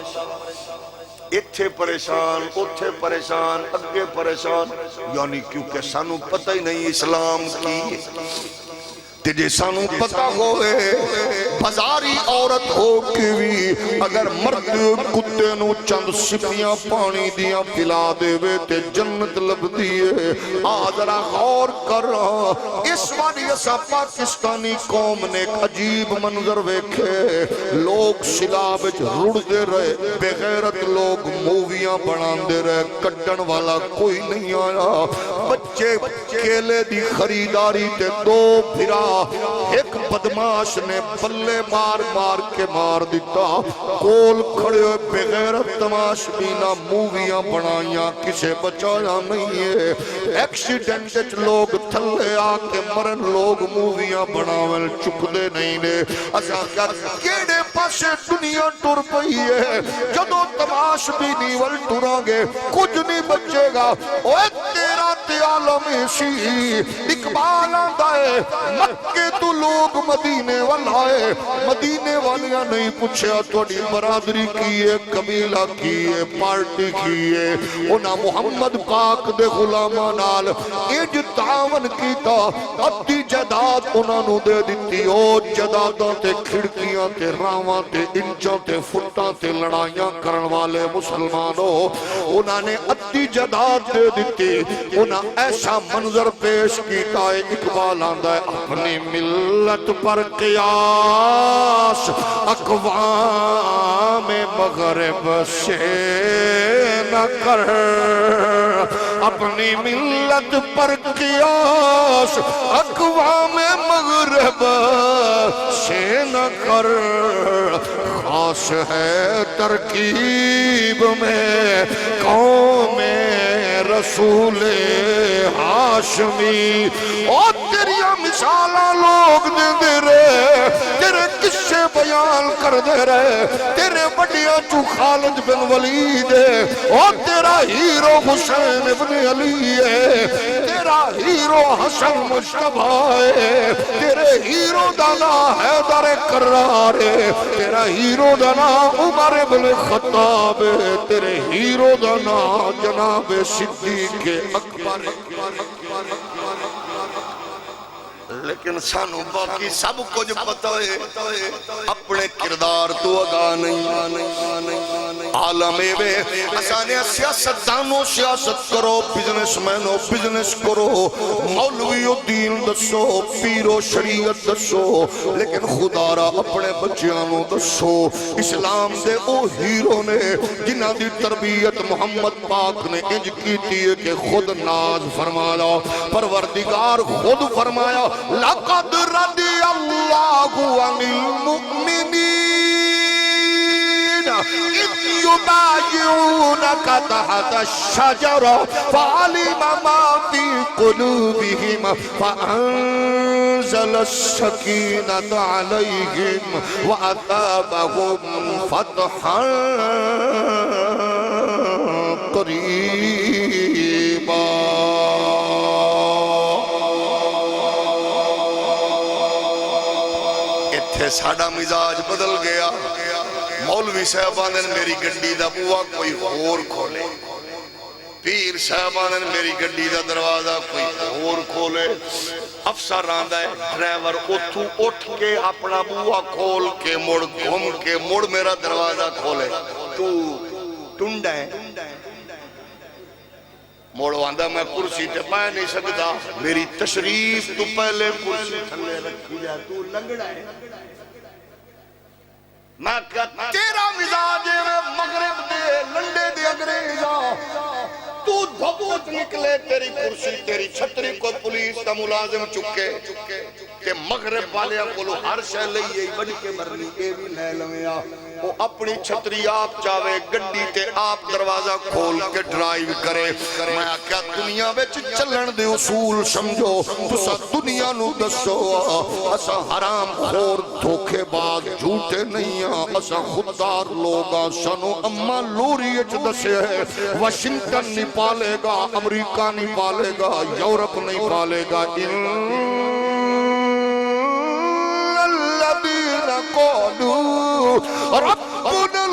اتھے پریشان اتھے پریشان اگے پریشان یعنی کیونکہ سانو پتہ ہی نہیں اسلام کی تجھے سانو پتہ ہوئے بازاری عورت ہو کے بھی اگر مرد کتے نو چند سپیاں پانی دیاں پلا دے وے تے جنت لب دیئے آدھرا غور کر رہا اس وانی ایسا پاکستانی قوم نے ایک عجیب منظر ویکھے لوگ سلابج رڑ دے رہے بغیرت لوگ موویاں بنان دے رہے کٹن والا کوئی نہیں آیا بچے کیلے دی خریداری تے دو پھرا ایک بدماش نے بلے مار مار کے مار دیتا کول کھڑے ہوئے بغیرت تماش بینا موویاں بنائیاں کسے بچایا نہیں ہے ایکسیڈنٹ لوگ تھلے آکے مرن لوگ موویاں بناول چکدے نہیں نے اسا کیا کیڑے پاسے دنیا ٹر پئی ہے جدو تماش بینی ول ٹرانگے کچھ نہیں بچے گا اوے تیرا عالم سی اقبال آندہ ہے مکے تو لوگ مدینے والائے مدینے والیاں نہیں پوچھا توڑی برادری کیے قبیلہ کیے پارٹی کیے انہا محمد پاک دے غلامہ نال اج تعاون کیتا ادھی جداد انہا نو دے دیتی او جداداں تے کھڑکیاں تے راواں تے انچاں تے فٹاں تے لڑائیاں کرن والے مسلمانوں انہا نے ادھی جداد دے دیتی انہا ایسا منظر پیش کیتا ہے اقبال آندہ ہے اپنی ملت پر قیاس اقوام مغرب سے نہ کر اپنی ملت پر قیاس اقوام مغرب سے نہ کر خاص ہے ترکیب میں قوم رسول ہاشمی اور تیریاں مثالہ لوگ دے رہے تیرے قصے بیان کر دے رہے تیرے بڑیاں چو خالد بن ولید اور تیرا ہیرو حسین ابن علی ہے تیرا ہیرو حسن مجتبہ ہے تیرے ہیرو دانا حیدر کرار ہے تیرا ہیرو دانا عمر بن خطاب ہے تیرے ہیرو دانا جناب صدیق اکبر لیکن سانو باقی سب کچھ پتہ ہے اپنے کردار تو اگا نہیں عالم بے اسانے سیاست دانو سیاست کرو بزنس مینو بزنس کرو مولوی و دین دسو پیرو شریعت دسو لیکن خدا را اپنے بچیانو دسو اسلام دے او ہیرو نے جنہ دی تربیت محمد پاک نے انج کیتی ہے کہ خود ناز فرمایا پروردگار خود فرمایا لقد رضی اللہ عن المؤمنین اذ یبایعونک تحت الشجرہ فعلم ما فی قلوبہم فانزل السکینۃ علیہم وَأَثَابَهُمْ فَتْحًا قریبا ساڑا مزاج بدل گیا مولوی صاحبان نے میری گنڈی دا بوا کوئی غور کھولے پیر صاحبان نے میری گڈی دا دروازہ کوئی اور کھولے، افسر آندا ہے ڈرائیور اتھوں اٹھ کے اپنا بوا کھول کے مڑ گھوم کے مڑ میرا دروازہ کھولے، تو ٹنڈا ہے موڑ آندا میں کرسی تے پائے نہیں سکتا، میری تشریف تو پہلے کرسی تھلے رکھی جائے، تو لنگڑا ہے۔ میں کہا تیرا مزاج ہے مغرب دے لنڈے دے انگریزاں، تو دھبوت نکلے تیری کرسی تیری چھتری کو پولیس دا ملازم چکے کہ مغرب والے کو ہر شے لئیے بڑھ کے مرنی اے بھی لے لویا، وہ اپنی چھتری آپ چاہے گڈی تے آپ دروازہ کھول کے ڈرائیو کرے۔ میں کیا دنیا وچ چلن دے اصول سمجھو، تسا دنیا نو دسو اسا حرام خور دھوکے باز جھوٹے نہیں ہاں، اسا خوددار لوگا، سانو اما لوری اچ دسے ہے واشنگٹن نہیں پالے گا، امریکہ نہیں پالے گا، یورپ نہیں پالے گا، الذين قالوا ربنا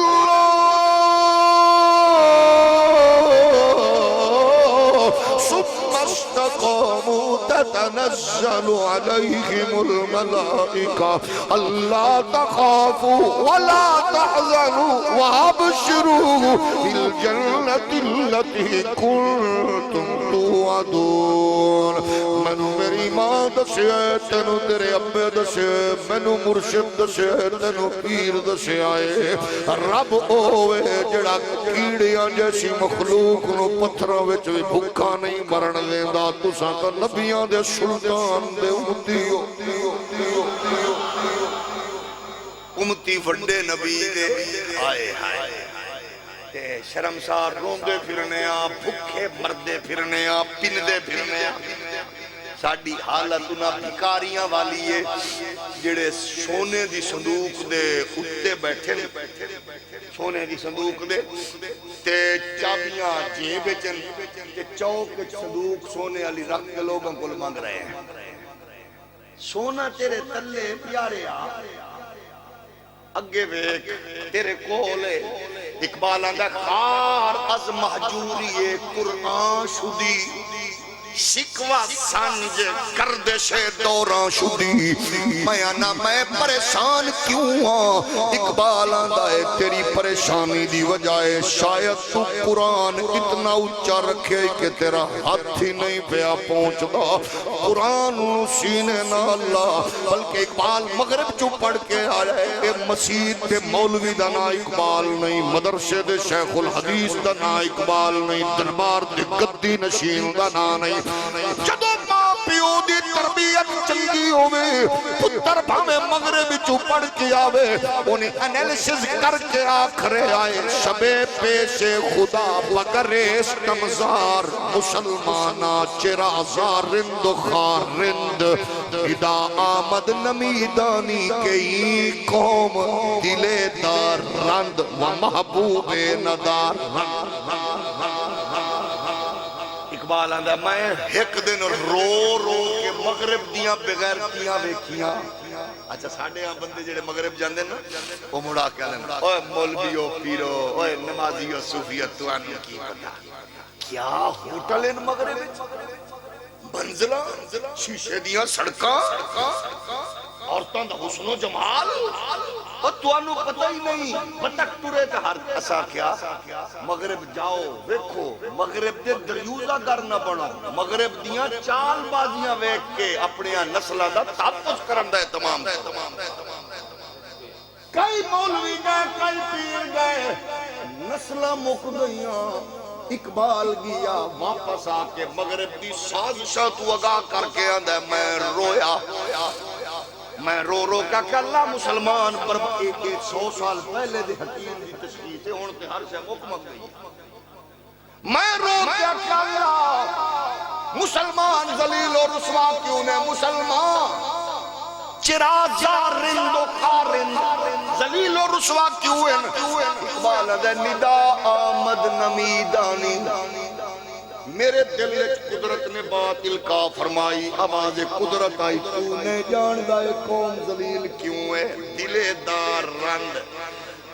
الله ثم استقاموا تتنزل عليهم الملائكة ألا تخافوا ولا تحزنوا وابشروا بالجنة التي كنتم توعدون۔ منو میری ماں دسے تینو تیرے ابے دسے منو مرشد دسے تینو پیر دسے آئے رب اوے جڑا کیڑیاں جیسی مخلوق نو پتھراں وچ وی بھکا نہیں مرن دیندا، تساں تے نبیاں دے سلطان دے امتی وڈے نبی دے آئے ہائے تے شرمسار روندے پھرنے آ بھکھے مردے پھرنے آ پندے پھرنے آ، ساڑی حالت انہا بھکاریاں والی ہے جڑے سونے دی صندوق دے اتے بیٹھے سونے دی صندوق دے تے چابیاں جیب چن تے چوک صندوق سونے علی رکھ کے لوگوں کو مانگ رہے ہیں، سونا تیرے تلے پیارے آ اگے ویک تیرے کولے اقبال آندہ خار از محجوری قرآن شدی شکوہ سانج کردش دوران شدی، میں پریشان کیوں ہاں؟ اقبال آندہ ہے تیری پریشانی دی وجائے شاید تو قرآن اتنا اچھا رکھے کہ تیرا ہاتھ ہی نہیں پیا پہنچ دا، قرآن سینے نہ اللہ، بلکہ اقبال مغرب چو پڑھ کے آئے مسجد دے مولوی دا نا اقبال نہیں، مدرسے دے شیخ الحدیث دا نا اقبال نہیں، دربار دے گدی نشین دا نا نہیں، جدو ماں پیو دی تربیت چنگی ہوئے پتر بھامے مغرب چو پڑھ کے آوے انہیں انیلیسز کر کے آکھرے آئے شب پیش خدا بگریش تمزار مسلمانہ چرازار رند و خار رند ادا آمد نمیدانی کئی قوم دلے دار رند و محبوب ندار اقبال آندہ میں ایک دن رو رو کے مغرب دیاں بغیرتیاں بیکیاں، اچھا ساڑھے ہاں بندے جڑے مغرب جاندے نا وہ مڑا کے آلیں اوہ مولویو پیرو اوہ نمازیو صوفیت تو آنی کی پتا کیا ہوٹل ان مغرب منزلہ شیشے دیاں سڑکاں عورتاں دا حسن و جمال اور تو انو پتہ ہی نہیں بتک تورے تا ہر اسا کیا مغرب جاؤ ویکھو مغرب دے دریوزہ گر نہ بنو، مغرب دیاں چال بازیاں ویکھ کے اپنے نسلہ دا تحفظ کرن دے تمام کئی مولوی گئے کئی پیر گئے نسلہ مک گئیاں، اقبال گیا واپس آ کے مغرب دی سازشاں تو اگاہ کر کے آندہ میں رویا، میں رو رو کا کہ اللہ مسلمان پر 100 سال پہلے دے حکیم دی تشریح سے ہونے ہر سے مکمل گئی، میں رو کیا کہ اللہ مسلمان ذلیل و رسوا کیوں نے، مسلمان چرازار رند و خارند ذلیل و رسوا کیوں ہے، اقبال دے ندا آمد نمیدانی، میرے دل قدرت نے بات القا فرمائی، آواز قدرت آئی تو نے جان دائے قوم ذلیل کیوں ہے، دلے دار رند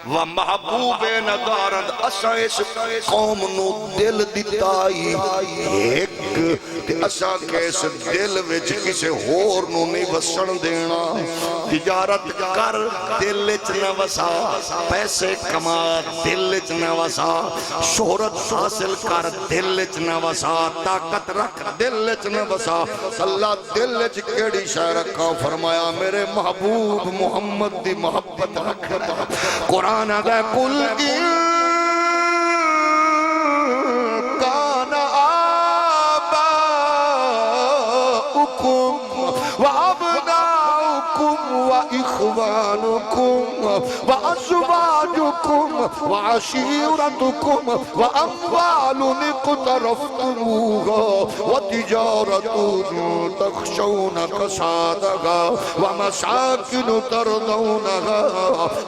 و محبوب ندارد اسا اس قوم نو دل دتائی ایک تے اسا کیس دل وچ کسے ہور نو نہیں وسن دینا تجارت کر دل وچ نہ وسا پیسے کما دل وچ نہ وسا شہرت حاصل کر دل وچ نہ وسا طاقت رکھ دل وچ نہ وسا اللہ دل وچ کیڑی شے رکھا فرمایا میرے محبوب محمد دی محبت رکھتا قرآن ادا کل کان آباؤکم وابناؤکم واخوانکم وازواجکم وعشیرتکم واموال اقترفتموها وتجارت تخشون کسادها ومساکن ترضونها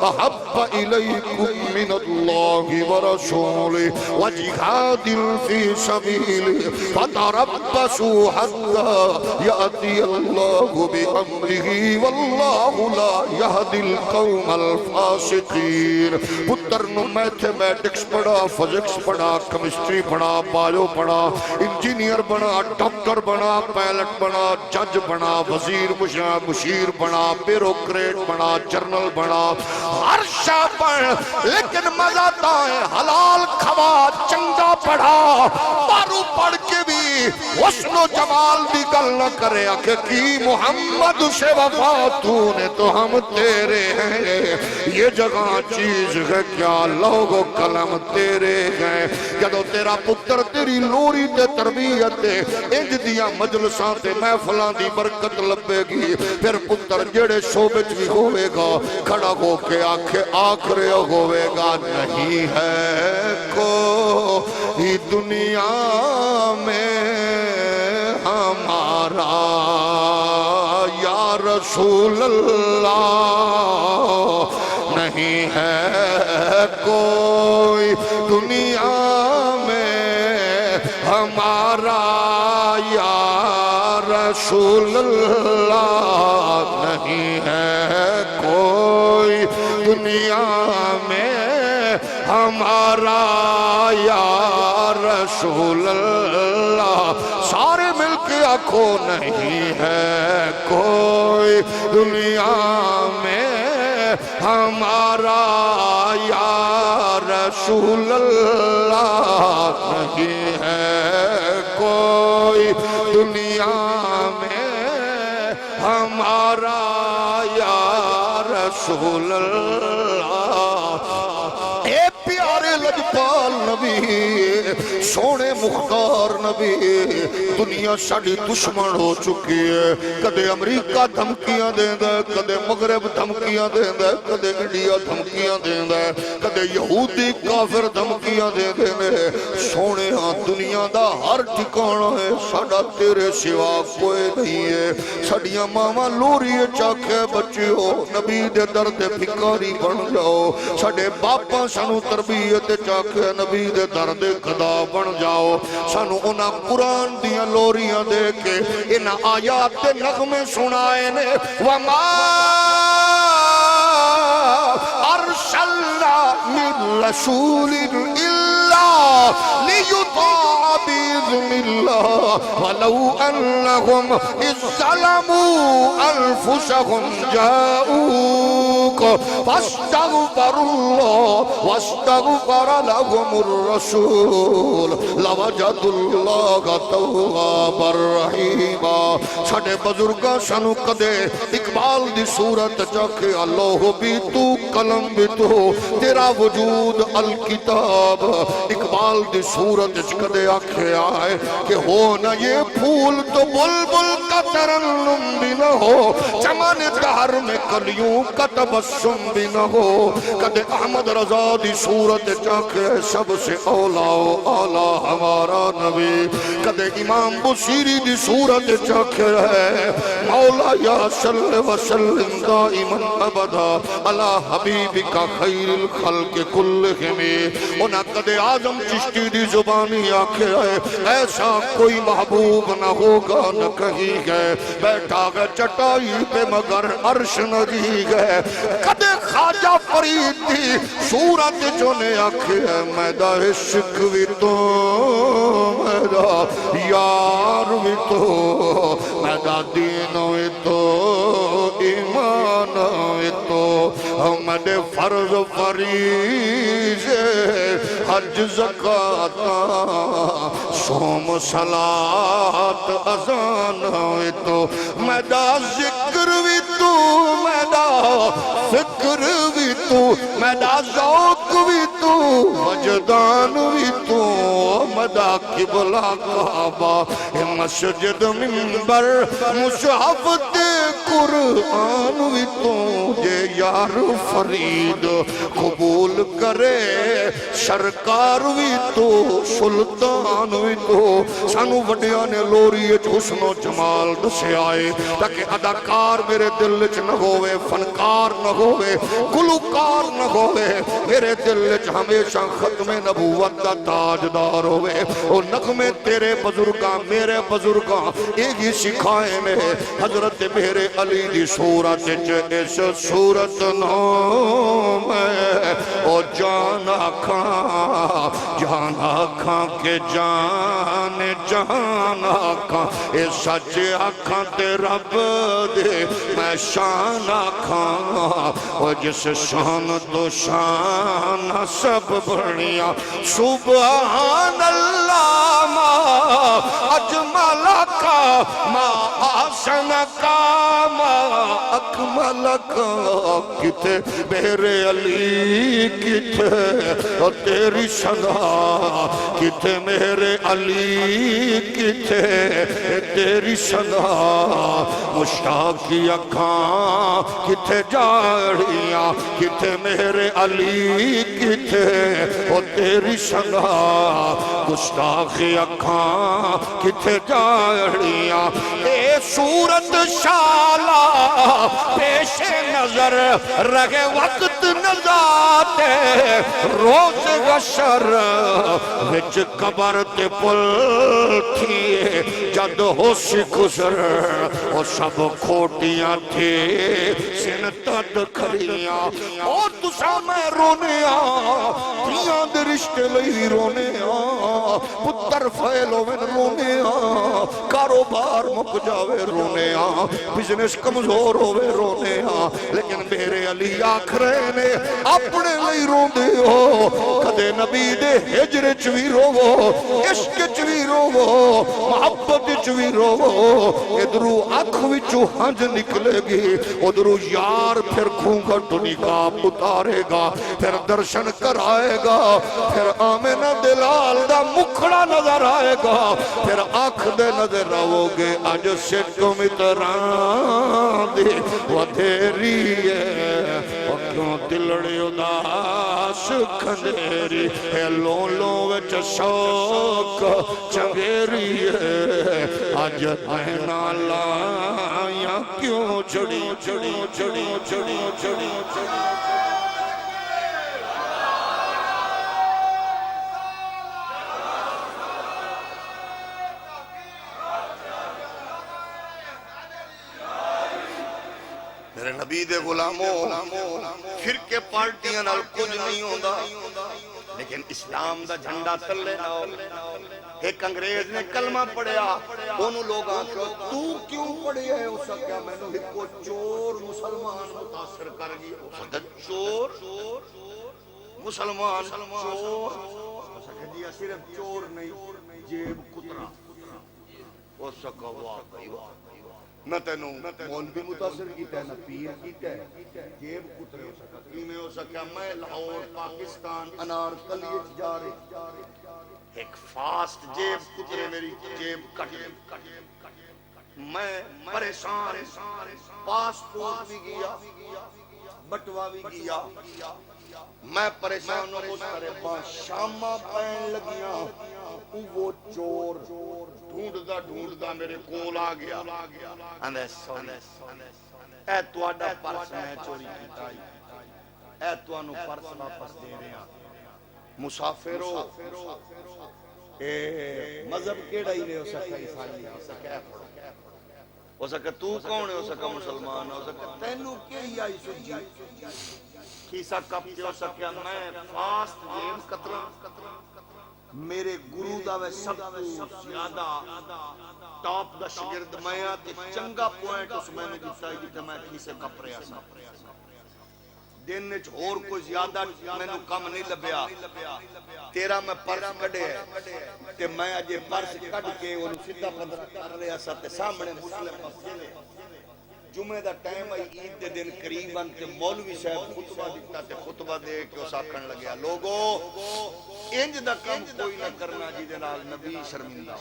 احب الیکم من اللہ ورسوله وجہاد فی سبیله فتربصوا حتی یأتی اللہ بأمره واللہ لا یہدی القوم الفاسقین پتر نو میتھمیٹکس پڑھا فزکس پڑھا کیمسٹری پڑھا بایو پڑھا انجینئر بنا ڈاکٹر بنا پائلٹ بنا جج بنا وزیر مشیر بنا بیوروکریٹ بنا جرنل بنا ہر شاہ پڑھ لیکن مزہ تا ہے حلال کھوا چنگا پڑھا بارو پڑھ کے بھی حسن و جمال بھی گل نہ کرے کہ کی محمد سے وفا تو نے تو ہم تیرے ہیں یہ جگہ چیز ہے کیا لوگ و قلم تیرے ہیں جدو تیرا پتر تیری لوری تے تربیت تے انج دیا مجلساں تے محفلاں دی برکت لبے گی پھر پتر جڑے شعبے بھی ہوئے گا کھڑا ہو کے آخرے ہوئے گا نہیں ہے کوئی دنیا میں ہمارا یا رسول اللہ نہیں ہے کوئی دنیا میں ہمارا یا رسول اللہ نہیں ہے کوئی دنیا میں ہمارا یا رسول اللہ سارے مل کے آنکھو نہیں ہے کوئی دنیا میں ہمارا یا رسول اللہ نہیں ہے کوئی دنیا میں ہمارا یا رسول اللہ اے پیارے لجپال نبی سونے مختار نبی دنیا ساڑی دشمن ہو چکی ہے کدے امریکہ دھمکیاں دیندہ ہے کدے مغرب دھمکیاں دیندہ ہے کدے انڈیا دھمکیاں دیندہ ہے کدے یہودی کافر دھمکیاں دیندہ ہے سونے ہاں دنیا دا ہر ٹھکانا ہے ساڑا تیرے سوا کوئی نہیں ہے ساڑیاں ماما لوری چاکے بچے ہو نبی دے درد پھکاری بن جاؤ ساڑے باپا سانو تربیت چاکے نبی دے درد خدا بن جاؤ سانو انہا قرآن دیا لوریاں دے کے انہا آیات دے نغمے سنائے نے وَمَا أَرْسَلْنَا مِن رَسُولٍ إِلَّا لِيُطَاعَ بِإِذْنِ اللَّهِ وَلَوْ أَنَّهُمْ إِذْ ظَلَمُوا أَنفُسَهُمْ جَاءُوكَ فَاسْتَغْفَرُوا اللَّهَ وَاسْتَغْفَرَ لَهُمُ الرَّسُولُ لَوَجَدُوا اللَّهَ تَوَّابًا رَحِيمًا ساڑے بزرگاں سانو کدے اقبال دی صورت جاکے اللہ بھی تو قلم بھی تو تیرا وجود الکتاب اقبال دی صورت کدے آکھے آئے کہ ہو نہ یہ پھول تو بلبل کا ترنم بھی نہ ہو چمن دہر میں کلیوں کا تبسم بھی نہ ہو کدے احمد رضا دی صورت جاکے سب سے اولا ہمارا نبی کدے امام بصیری دی صورت جاکے ہے مولا یا صلی وسلم دائما ابدا علی حبیبک خیر الخلق کلہم انہا کدے آزم چشتی دی زبانی آکھے ہے ایسا کوئی محبوب نہ ہوگا نہ کہیں گئے بیٹھا گئے چٹائی پہ مگر عرش نہ دی گئے کدے خواجہ فرید دی صورت جو نے آکھے میدا عشق بھی تو میدا یار بھی تو میدا دین بھی تو ایمان بھی تو میرے فرض فریضے حج زکاة صوم صلاة اذان بھی تو میدا ذکر بھی تو میدا فکر بھی تو میدا ذوق بھی تو وجدان بھی تو میدا قبلہ کعبہ مسجد منبر مصحف تے قرآن بھی تو جے یار فرید قبول کرے سرکار بھی تو سلطان بھی تو سانو وڈیاں نے لوری حسن و جمال دسے آئے تاکہ اداکار میرے دل چ نہ ہوئے فنکار نہ ہوئے گلوکار نہ ہوئے میرے دل چ ہمیشہ ختم نبوت دا تاجدار ہوئے او نغمے تیرے بزرگاں میرے بزرگاں ایک ہی سکھائے میں حضرت میرے علی دی صورت چ اس صورت نام او جان آکھاں کہ جان آکھاں اے سچ آکھاں تے رب دے میں شان آکھاں او جس شان تو شان سب بڑھیا سبحان اللہ ما اجمل کا ما آسن کا ما اکمل کا کتے میرے علی کتے اور تیری صدا کتے میرے علی کتے تیری صدا مشتاق کی اکھاں کتے جاڑیاں کتے میرے علی کتے اور تیری صدا مشتاق کی اکھاں کتے جاڑیاں اے صورت شالا پیش نظر رہے وقت نزاتے روز غشر وچ قبر تے پل تھیے جد ہو سکسر اور سب کھوٹیاں تھے سنتت کھڑیاں اور تسا میں رونے دیاں دے رشتے لئی رونے پتر فیلو میں رونے کاروبار مک جاوے رونے بزنس کمزور ہوئے رونے لیکن میرے علی آخرے نے اپنے لئی رون دے ہو کدے نبی دے ہجر چوی روو عشق چوی روو محبت چوی روو ادھرو آنکھ وچو ہنج نکلے گی ادھرو یار پھر کھونگھٹ نکاب اتارے گا پھر درشن کرائے گا پھر آمینہ دلال دا مکھڑا نظر آئے گا پھر آنکھ دے نظر آؤ گے آج سے تم اتران دے ودھیری ہے اور کیوں دلڑی اداس کھندیری ہے لولوں وچ شوق چنگیری ہے آج دینا لائیاں کیوں چڑی چڑی چڑی چڑی چڑی چڑی میرے نبی دے غلاموں فرقے پارٹیاں نال کچھ نہیں ہوندا لیکن اسلام دا جھنڈا تلے نہ ایک انگریز نے کلمہ پڑھیا انہوں لوگ آنکھو تو کیوں پڑھیا ہے اسا کیا میں نے ایک کو چور مسلمان متاثر کر گئی اسا چور مسلمان چور اسا کہ جی صرف چور نہیں جیب کترا اسا کہ واقعی نہ تینوں مون بھی متاثر کیتا ہے نہ پیر کیتا ہے جیب کترے ہو سکا میں ہو سکا میں لاہور پاکستان انار کلیج جا رہے ایک فاسٹ جیب کترے میری جیب کٹ میں پریشان پاسپورٹ بھی گیا بٹوا بھی گیا میں پریشان ہوں اس طرح شامہ پہن لگیاں وہ چور ڈھونڈدا میرے کول آ گیا اندے سوری اے تواڈا پرس میں چوری کیتا اے توانو پرس واپس دے رہے ہیں مسافرو اے مذہب کیڑا ہی رہے ہو سکتا عیسائی ہو سکتا ہے ہو سکتا تو کون ہے، ہو سکتا مسلمان، ہو سکتا تینو کیا آئی سجی کیسا کپ کے ہو سکیا میں فاسٹ گیم قطرہ میرے گرو دا وے سب کو زیادہ ٹاپ دا شگرد میں آتے چنگا پوائنٹ اس میں نے دیتا ہے جیتے میں کیسے کپ رہا سا دن نیچ اور کوئی زیادہ میں نے کم نہیں لبیا تیرا میں پرس کڑے ہے تے میں آجے پرس کڑ کے انہوں سیدھا پندرہ کر رہا سا تے سامنے مسلم پسیلے جمعہ دا ٹائم آئی عید دے دن قریباً تے مولوی صاحب خطبہ دیتا تے خطبہ دے کے اس آکھن لگیا لوگو انج دا کام کوئی نہ کرنا جی دے نال نبی شرمندہ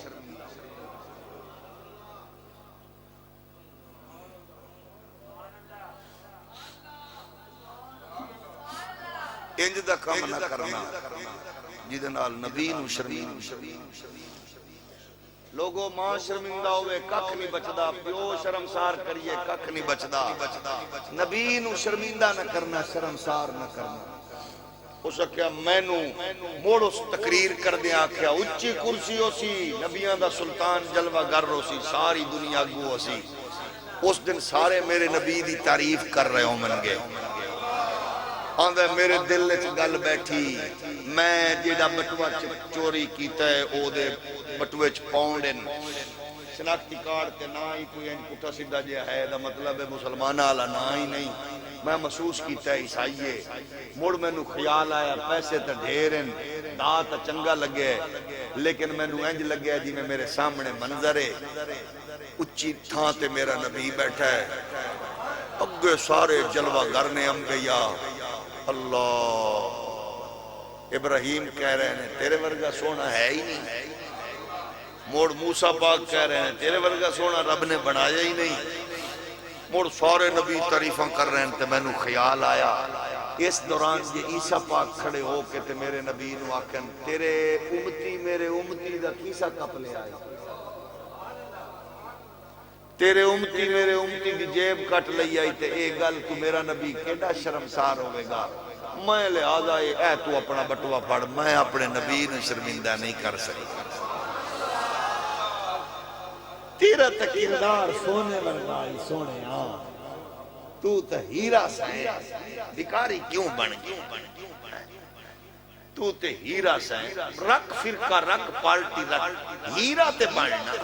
انج دا کام نہ کرنا جی دے نال نبی نو شرمندہ لوگو ماں شرمندہ ہوئے ککھ نہیں بچدا پیو شرمسار کریے ککھ نہیں بچدا نبی نو شرمندہ نہ کرنا شرمسار نہ کرنا اس کیا میں نو موڑ اس تقریر کر دیا کیا اچھی کرسی ہو سی نبیان دا سلطان جلوہ گر ہو سی ساری دنیا گو ہو سی اس دن سارے میرے نبی دی تعریف کر رہے ہوں من گے آندھے میرے دل چ گل بیٹھی میں جیڑا بٹوا چوری کیتا ہے او دے بٹوے چ پاؤنڈن شناختی کارڈ تے نہ ہی کوئی انج پٹھا سیدھا جے ہے دا مطلب ہے مسلمان والا نہ ہی نہیں میں محسوس کیتا ہے عیسائیے مڑ مینوں خیال آیا پیسے تے ڈھیر ہیں دا تے چنگا لگے لیکن مینوں انج لگیا جی میں میرے سامنے منظر ہے اچھی تھاں تے میرا نبی بیٹھا ہے اگے سارے جلوہ گر نے انبیاء اللہ ابراہیم کہہ رہے ہیں تیرے ورگا سونا ہے ہی نہیں موڑ موسیٰ پاک کہہ رہے ہیں تیرے ورگا سونا رب نے بنایا ہی نہیں موڑ سارے نبی تعریفاں کر رہے ہیں تے میں نو خیال آیا اس دوران یہ عیسیٰ پاک کھڑے ہو کے تے میرے نبی نو آکھن تیرے امتی میرے امتی دا کیسا کپ لے آئے تیرے امتی میرے امتی دی جیب کٹ لئی آئی تے ایک گل تو میرا نبی کیڑا شرمسار ہوئے گا میں لہذا اے تو اپنا بٹوا پڑھ میں اپنے نبی نے شرمندہ نہیں کر سکتا تیرا تکیردار سونے ورگائی سونے آن تو تا ہیرا سائیں بکاری کیوں بن گیا تو تے ہیرا سائیں رکھ فرقہ رکھ پالٹی رکھ ہیرا تے بننا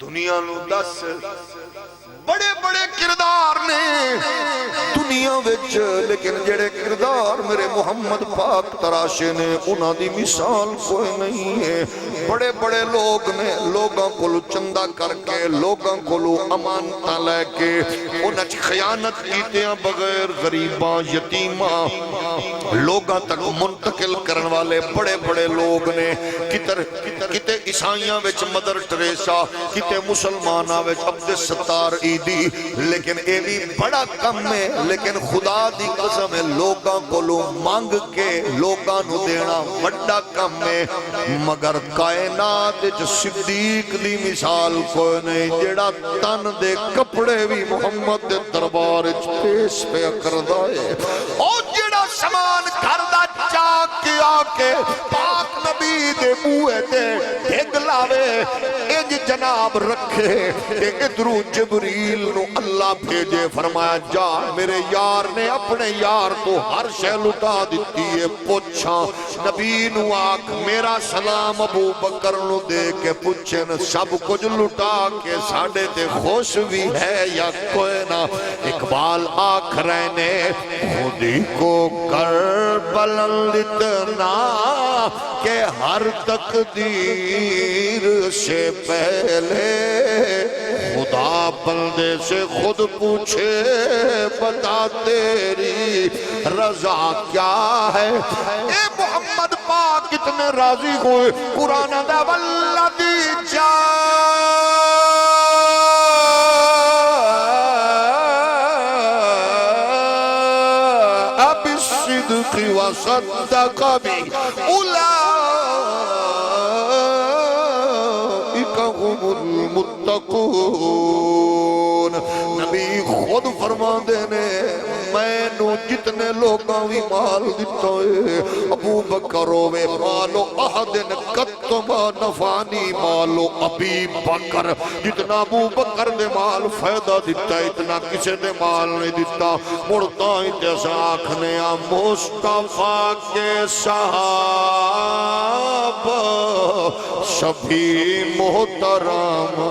دنیا نو دس بڑے بڑے کردار نے دنیا وچ لیکن جڑے کردار میرے محمد پاک تراشے نے انہاں دی مثال کوئی نہیں ہے بڑے بڑے لوگ نے لوگاں کو چندہ کر کے لوگاں کو امانتاں لے کے انہاں چ خیانت کیتیاں بغیر غریباں یتیماں لوگاں تک منتقل کرن والے بڑے بڑے لوگ نے کتے عیسائیاں وچ مدر ٹریسا کتے مسلماناں وچ عبد الستار عیدی لیکن اے بھی بڑا کم ہے لیکن خدا دی قسم ہے لوگاں کو مانگ کے لوگاں نو دینا بڑا کم ہے مگر کائنات جو صدیق دی مثال کوئی نہیں جڑا تن دے کپڑے بھی محمد دے دربار پیش پہ کردہ ہے اور جڑا سامان کردہ چاک کے آکے پاک نبی دے موے دے ڈھگ لاوے انج جناب رکھے کہ ادھرو جبریل نو اللہ بھیجے فرمایا جا میرے یار نے اپنے یار کو ہر شے لٹا دیتی ہے پوچھا نبی نو آکھ میرا سلام ابو بکر نو دے کے پوچھن سب کچھ لٹا کے ساڑھے تے خوش بھی ہے یا کوئی نہ اقبال آکھ رہنے خودی کو کر بلند اتنا کہ ہر تقدیر سے پہلے خدا بندے سے خود پوچھے بتا تیری رضا کیا ہے اے محمد پاک کتنے راضی ہوئے قرآن دا والذی بالصدق وصدق به اولئک هم المتقون نبی خود فرما دینے میں نو جتنے لوگاں دی مال دیتا ہے ابو بکر ہوئے مالو احد قط ما نفانی مالو ابی بکر جتنا ابو بکر دے مال فائدہ دیتا ہے اتنا کسے دے مال نہیں دیتا مڑتا ہی تیسا آنکھنے مصطفیٰ کے صحابہ سبھی محترم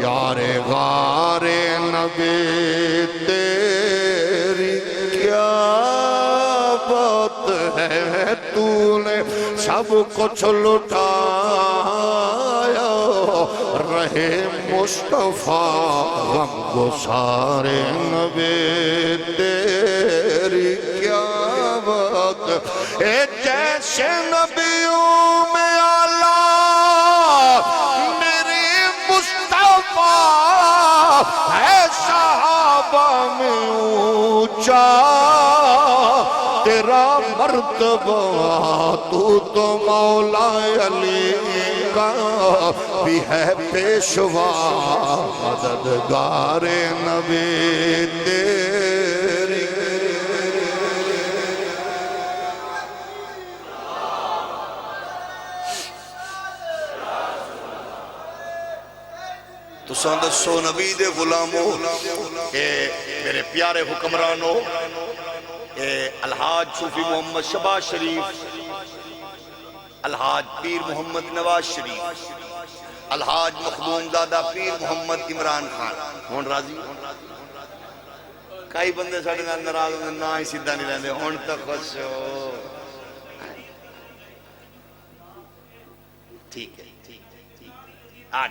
یار غار نبی تیری کیا بات ہے تو نے سب کچھ لٹایا رہے مصطفیٰ غم گسار نبی تیری کیا بات اے جیسے نبیوں میں آلہ میری مصطفیٰ ہے صحابہ میں اونچا تیرا مرتبہ تو مولا علی کا بھی ہے پیشوا مددگار نبی تیری تو سندسو نبی دے غلاموں کہ میرے پیارے حکمرانوں الحاج صوفی محمد شباز شریف الحاج پیر محمد نواز شریف الحاج مخدوم زادہ پیر محمد عمران خان ہون راضی کئی بندے ساڑھے ناراض ہوندے نہ ہی سیدھا نہیں رہندے ہون تک خوش ہو ٹھیک ہے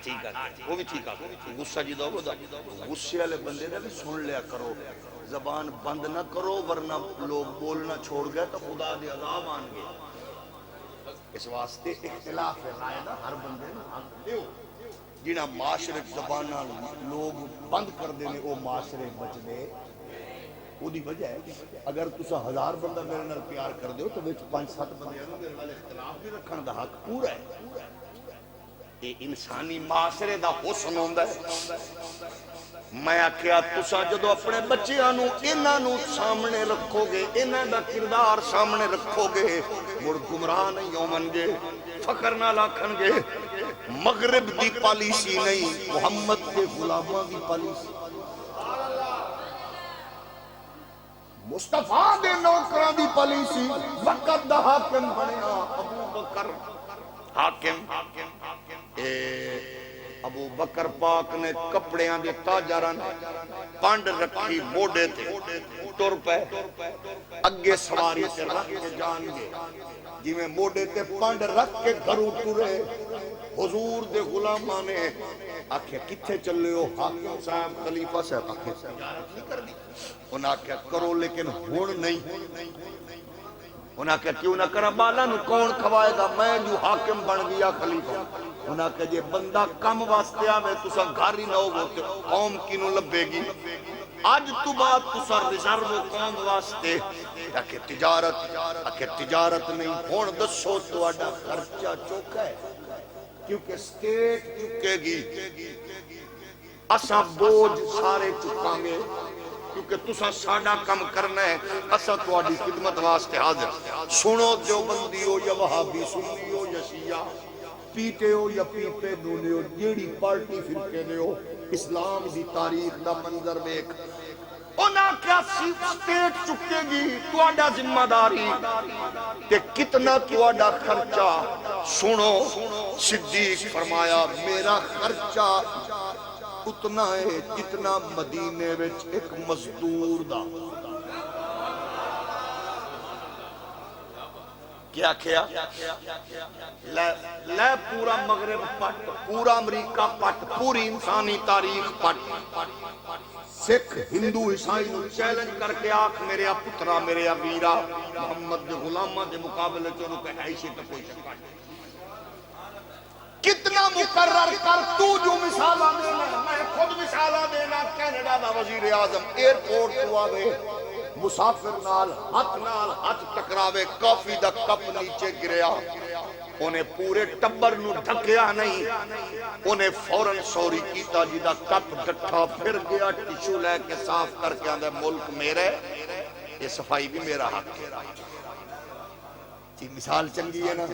ٹھیک ہے وہ بھی ٹھیک ہے غصہ جی دو غصے والے بندے نے بھی سن لیا کرو زبان بند نہ کرو ورنہ لوگ بولنا چھوڑ گئے تو خدا دے عذاب آن گئے اس واسطے اختلاف ہے رائدہ ہر بندے نے حق دیو جنہاں معاشرے زبانہ لوگ بند کر دینے وہ معاشرے بچ دے وہ دی وجہ ہے اگر تسا 1000 بندہ میرے نال پیار کر دیو تو بیچ 5-7 بندے میرے والے اختلاف بھی رکھن دا حق پورا ہے یہ انسانی معاشرے دا حسن ہوندہ ہے میں کیا تسا جدو اپنے بچیانو انہانو سامنے رکھو گے انہاں دا کردار سامنے رکھو گے مڑ گمراہ نہیں ہومن گے فخر نہ لاکھن گے مغرب دی پالیسی نہیں محمد کے غلامہ دی پالیسی مصطفیٰ دے نوکران دی پالیسی وقت دا حاکم بنیا ابو بکر حاکم ابو بکر پاک نے کپڑیاں دے تاجران پانڈ رکھی موڑے تے ٹر پہ اگے سواری سے رکھ کے جان گے جی میں موڑے تے پانڈ رکھ کے گھروں ٹرے حضور دے غلامہ نے آکھے کتھے چل لے ہو حاکم صاحب خلیفہ صاحب آکھے زیارت نہیں کر دی انہاں کہا کرو لیکن ہون نہیں انہاں کہا کیوں نہ کرا بالا نو کون کھوائے گا میں جو حاکم بن گیا خلیفہ انہاں کہا جے بندہ کم واسطے آوے تسا گھاری نہ ہو گے قوم کی نو لبے گی آج تو بات تسا ریزرو قوم واسطے کہ تجارت نہیں ہون دسو تو آڈا خرچہ چوکا ہے کیونکہ سٹیٹ چکے گی اسا بوجھ سارے چکاں گے کیونکہ تسا ساڑا کم کرنا ہے اسا تو آڈی خدمت واسطے حاضر سنو دیوبندی ہو یا وہابی سنی ہو یا شیعہ پیٹے ہو یا پیپے دونے ہو جیڑی پارٹی فرقے نے ہو اسلام دی تاریخ دا منظر بیک انہاں کیا سٹیٹ چکے گی تو آڈا ذمہ داری کہ کتنا تو آڈا خرچہ سنو صدیق فرمایا میرا خرچہ اتنا ہے جتنا مدینے وچ ایک مزدور دا کیا کیا لے پورا مغرب پٹ پورا امریکہ پٹ پوری انسانی تاریخ پٹ سکھ ہندو عیسائی نو چیلنج کر کے آنکھ میرے پترا میرے ویرا محمد دے غلامہ دے مقابلے چونو کہ ایشی تو کوئی شکا کتنا مقرر کر تو جو مثالہ دینا میں خود مثالہ دینا کینیڈا دا وزیر اعظم ایئرپورٹ تو آوے مسافر نال ہاتھ ٹکراوے کافی دا کپ نیچے گریا انہیں پورے ٹبر نو ڈھکیا نہیں انہیں فوراں سوری کیتا جیدہ کپ ڈٹھا پھر گیا ٹیشو لے کے صاف کر کے آندھے ملک میرے یہ صفائی بھی میرا حق ہے. مثال چنگی ہے نا,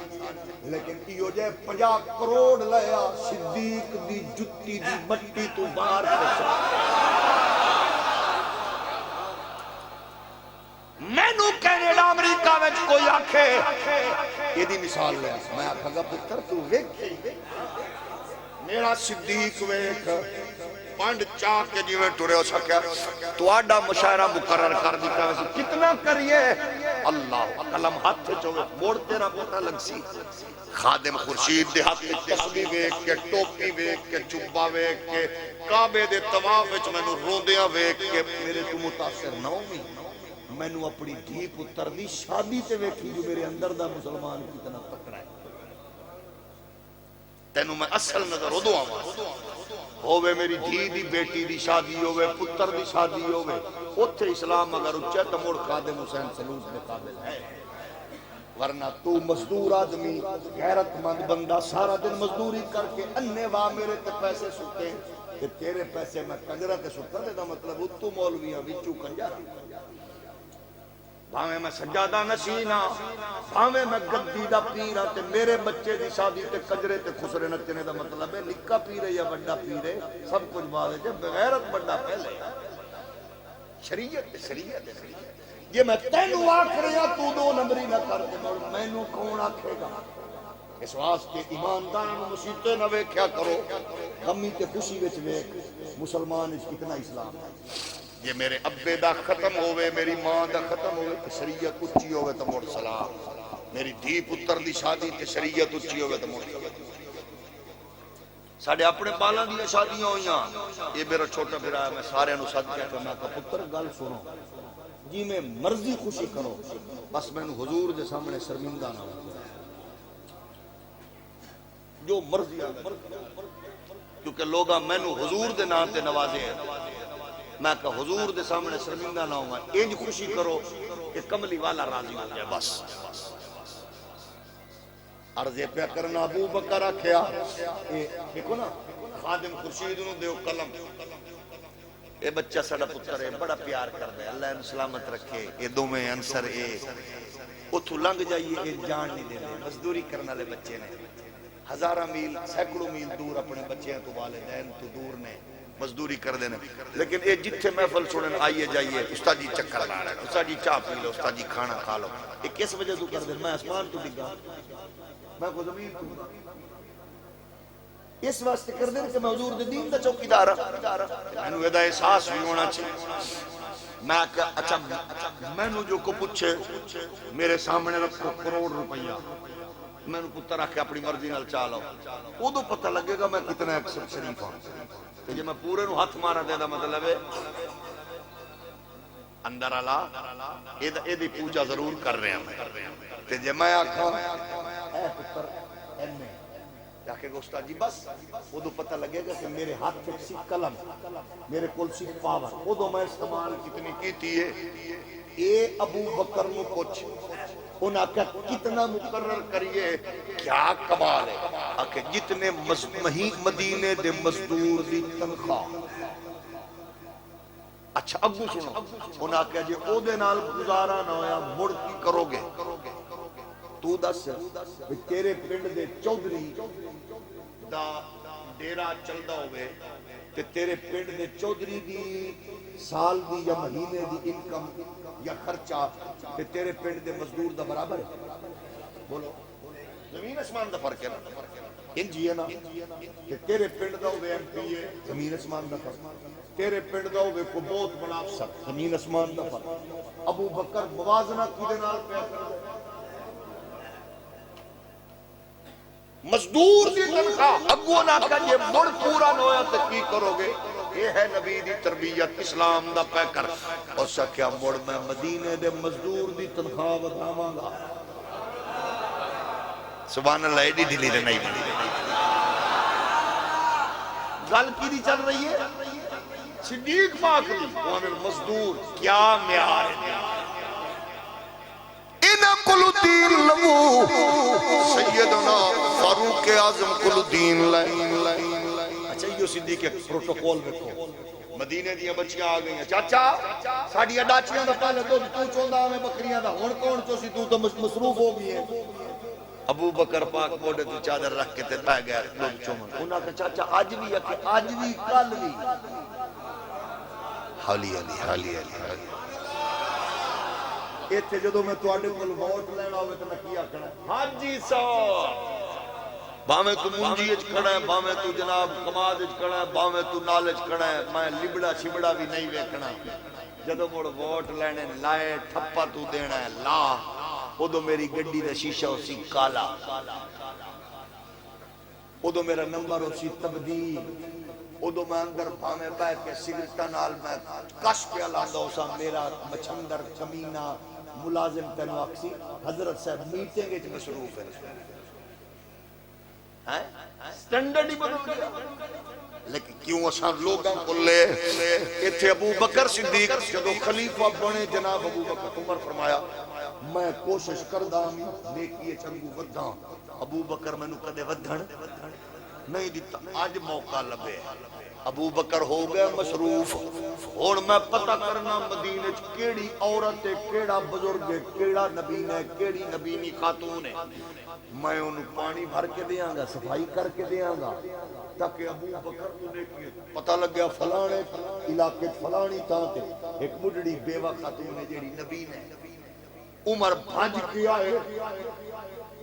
لیکن یہ جائے 50 کروڑ لیا صدیق دی جتی دی مٹی تو باہر پسا. میں نو کینیڈا امریکہ میں کوئی آکھے یہ دی مثال لیا, میں آکھا گا پتر تو ویک میرا صدیق ویک پانڈ چاہ کے جیویں ٹورے ہو سکیا تو آڈا مشاعرہ مقرر کر دیتا ہے کتنا کریے اللہ قلم ہاتھ چوے موڑ تیرا پتہ لگ سی. خادم خورشید دے ہاتھ تسبیح ویک کے ٹوپی ویک کے جبہ ویک کے کعبے دے طواف وچ مینوں روندیاں ویک کے میرے تو متاثر نہ ہوئی. میں نو اپنی دھی پتر دی شادی تے ویکھی جو میرے اندر دا مسلمان کتنا تکڑا ہے. تینوں میں اصل نظر ہو دو آواز ہووے میری دھی دی بیٹی دی شادی ہووے پتر دی شادی ہووے اتھے اسلام اگر اچھے تو مڑ خادم حسین سلوس میں قابل ہے. ورنہ تو مزدور آدمی غیرت مند بندہ سارا دن مزدوری کر کے انے واہ میرے تے پیسے سکتے کہ تیرے پیسے میں کنجرہ تے سکتا دے دا مطلب اتو مولویاں وچو کنجرہ بھاویں میں سجادہ نشینہ بھاویں میں گدی دا پیرہ تے میرے بچے دی شادی تے کجرے تے خسرے نچنے دا مطلب ہے نکا پیرے یا بڑا پیرے سب کچھ بات ہے جب بغیرت بڑا پہلے شریعت شریعت یہ میں تینوں آکھ رہا تو دو نمبری نہ کر کے مول میں نو کون آکھے گا. اس واسطے ایمانداروں مسیطے نہ ویکھیا کرو غمی تے خوشی وچ ویکھ مسلمان اس کتنا اسلام ہے. یہ میرے ابے دا ختم ہوئے میری ماں دا ختم ہوئے تے شریعت اچھی ہوئے تو مڑ سلام. میری دھی پتر دی شادی تے شریعت اچھی ہوئے تو مڑ ساڑھے اپنے بالاں دی شادیاں ہوئیاں. یہ میرا چھوٹا بھرا ہے میں سارے نو ساتھ کیا کرنا کہ پتر گل سنو جی میں مرضی خوشی کرو بس میں حضور دے سامنے شرمندہ نہ ہو جو مرضی آگا کیونکہ لوگاں میں حضور دے نام تے نوازے ہیں. میں کہا حضور دے سامنے شرمندہ نہ ہوں انج خوشی کرو کہ کملی والا راضی ہو جائے بس. عرضے پہ کرنا ابو بکر رکھیا دیکھو نا خادم خورشید نو دیو قلم اے بچہ سڑا پتر ہے بڑا پیار کر دے اللہ ان سلامت رکھے اے دو میں انصر اے اتھو لنگ جائیے اے جان نہیں دے دے مزدوری کرنا لے بچے نے ہزارہ میل سینکڑوں میل دور اپنے بچے تو والدین تو دور نے مزدوری کر دینے لیکن اے جتھے محفل سنن آئیے جائیے استاد جی چکر لا رہا ہے استاد جی چاہ پی لو استاد جی کھانا کھا لو اے کس وجہ تو کر دے میں اسمان تو ڈگا میں کو زمین تو اس واسطے کر دیں کہ میں حضور دین دا چوکی دارا میں نو ایدہ احساس بھی ہونا چھے. میں کہا اچھا میں نو جو کو پوچھے میرے سامنے رکھو کروڑ روپیہ میں نو پتر رکھ کے اپنی مرضی نال چالو وہ دو پتہ لگے گا میں کتنا اکثر شریف ہوں کہ جب میں پورے نو ہاتھ مارا دے دا مطلب ہے اندر اللہ ایدی پوجا ضرور کر رہے ہیں کہ جب میں آکھا اے پتر اینے یا کہ استاد جی بس وہ دو پتہ لگے گا کہ میرے ہاتھ پہ سی قلم میرے کول سی پاور وہ دو میں استعمال کتنی کیتی ہے. اے ابو بکر نو پوچھ انہاں کہ کتنا مقرر کریے کیا کمال ہے کہ جتنے مدینے دے مزدور دی تنخواہ. اچھا ابو سنو انہاں کہ جے او دے نال گزارا نہ ہویا مڑ کی کرو گے تو دس تیرے پنڈ دے چودھری دا ڈیرا چلدا ہوئے تے تیرے پنڈ دے چودھری دی سال دی یا مہینے دی انکم یا خرچہ تے تیرے پنڈ دے مزدور دا برابر ہے بولو زمین اسمان دا فرق ہے نا انجی ہے نا کہ تیرے پنڈ دا ہوئے ایم پی اے زمین اسمان دا فرق تیرے پنڈ دا ہوئے کو بہت بڑا افسر زمین اسمان دا فرق. ابو بکر موازنہ کی دے نال پہ کر دے مزدور دی تنخواہ اگو نہ کہ یہ مڑ پورا نہ ہویا تو کی کرو گے. یہ ہے نبی دی تربیت اسلام دا پیکر اور سکیا مڑ میں مدینے دے مزدور دی تنخواہ بتاواں گا. سبحان اللہ ایڈی ڈھیلی دے نہیں گل کی دی چل رہی ہے صدیق پاک دی مزدور کیا معیار ہے کلو دین لو سیدنا فاروق اعظم کلو دین لائن. اچھا یہ صدیق کے پروٹوکول میں کو مدینے دیا بچیاں آ گئی ہیں، چاچا ساڑی اڈاچیاں دا پہلے تو چوندہ ہمیں بکریاں دا ہون کون چوسی تو مصروف ہو گئی ہے۔ ابو بکر پاک موڑے تو چادر رکھ کے تے پہ گیا لوگ چومن، انہاں کہ چاچا آج بھی ہے کہ آج بھی کل بھی حالی علی حالی علی حالی ایتھے جدو میں تواڈے کول ووٹ لینا ہوئے تو میں کیا کرنا حاجی صاحب باویں تو منجی اچ کھڑا ہے، باویں تو جناب کماد اچ کھڑا ہے، باویں تو نال اچ کھڑا ہے، میں لبڑا شبڑا بھی نہیں ویکھنا، جدو مڑ ووٹ لینے لائے ٹھپا تو دینا ہے لا ادو میری گڈی دا شیشہ اسی کالا، ادو میرا نمبر اسی تبدیل، ادو میں اندر بھامے بیٹھ کے سگریٹا نال میں کش پہ لاندا اسا میرا مچھندر کمینہ ملازم تینو اکسی حضرت صاحب میٹنگ اچ مصروف ہے، سٹینڈرڈ ہی بدل گیا، لیکن کیوں اساں لوگاں کو لے ایتھے ابو بکر صدیق جدو خلیفہ بنے جناب ابو بکر عمر فرمایا میں کوشش کردہ نیکی چنگو ودھاں، ابو بکر میں نو کدے ودھن نہیں دیتا، آج موقع لبے ابو بکر ہو گئے مصروف، اور میں پتہ کرنا مدینے کیڑی عورت ہے، کیڑا بزرگ ہے، کیڑا نبی ہے، کیڑی نبینی خاتون ہے، میں انہوں پانی بھر کے دیاں گا، صفائی کر کے دیاں گا، تاکہ ابو بکر کو دیکھئے پتہ لگ گیا فلانے علاقے فلانی تانتے ایک بڑھڑی بیوہ خاتون ہے جیڑی نبی ہے، عمر بھاج کیا ہے،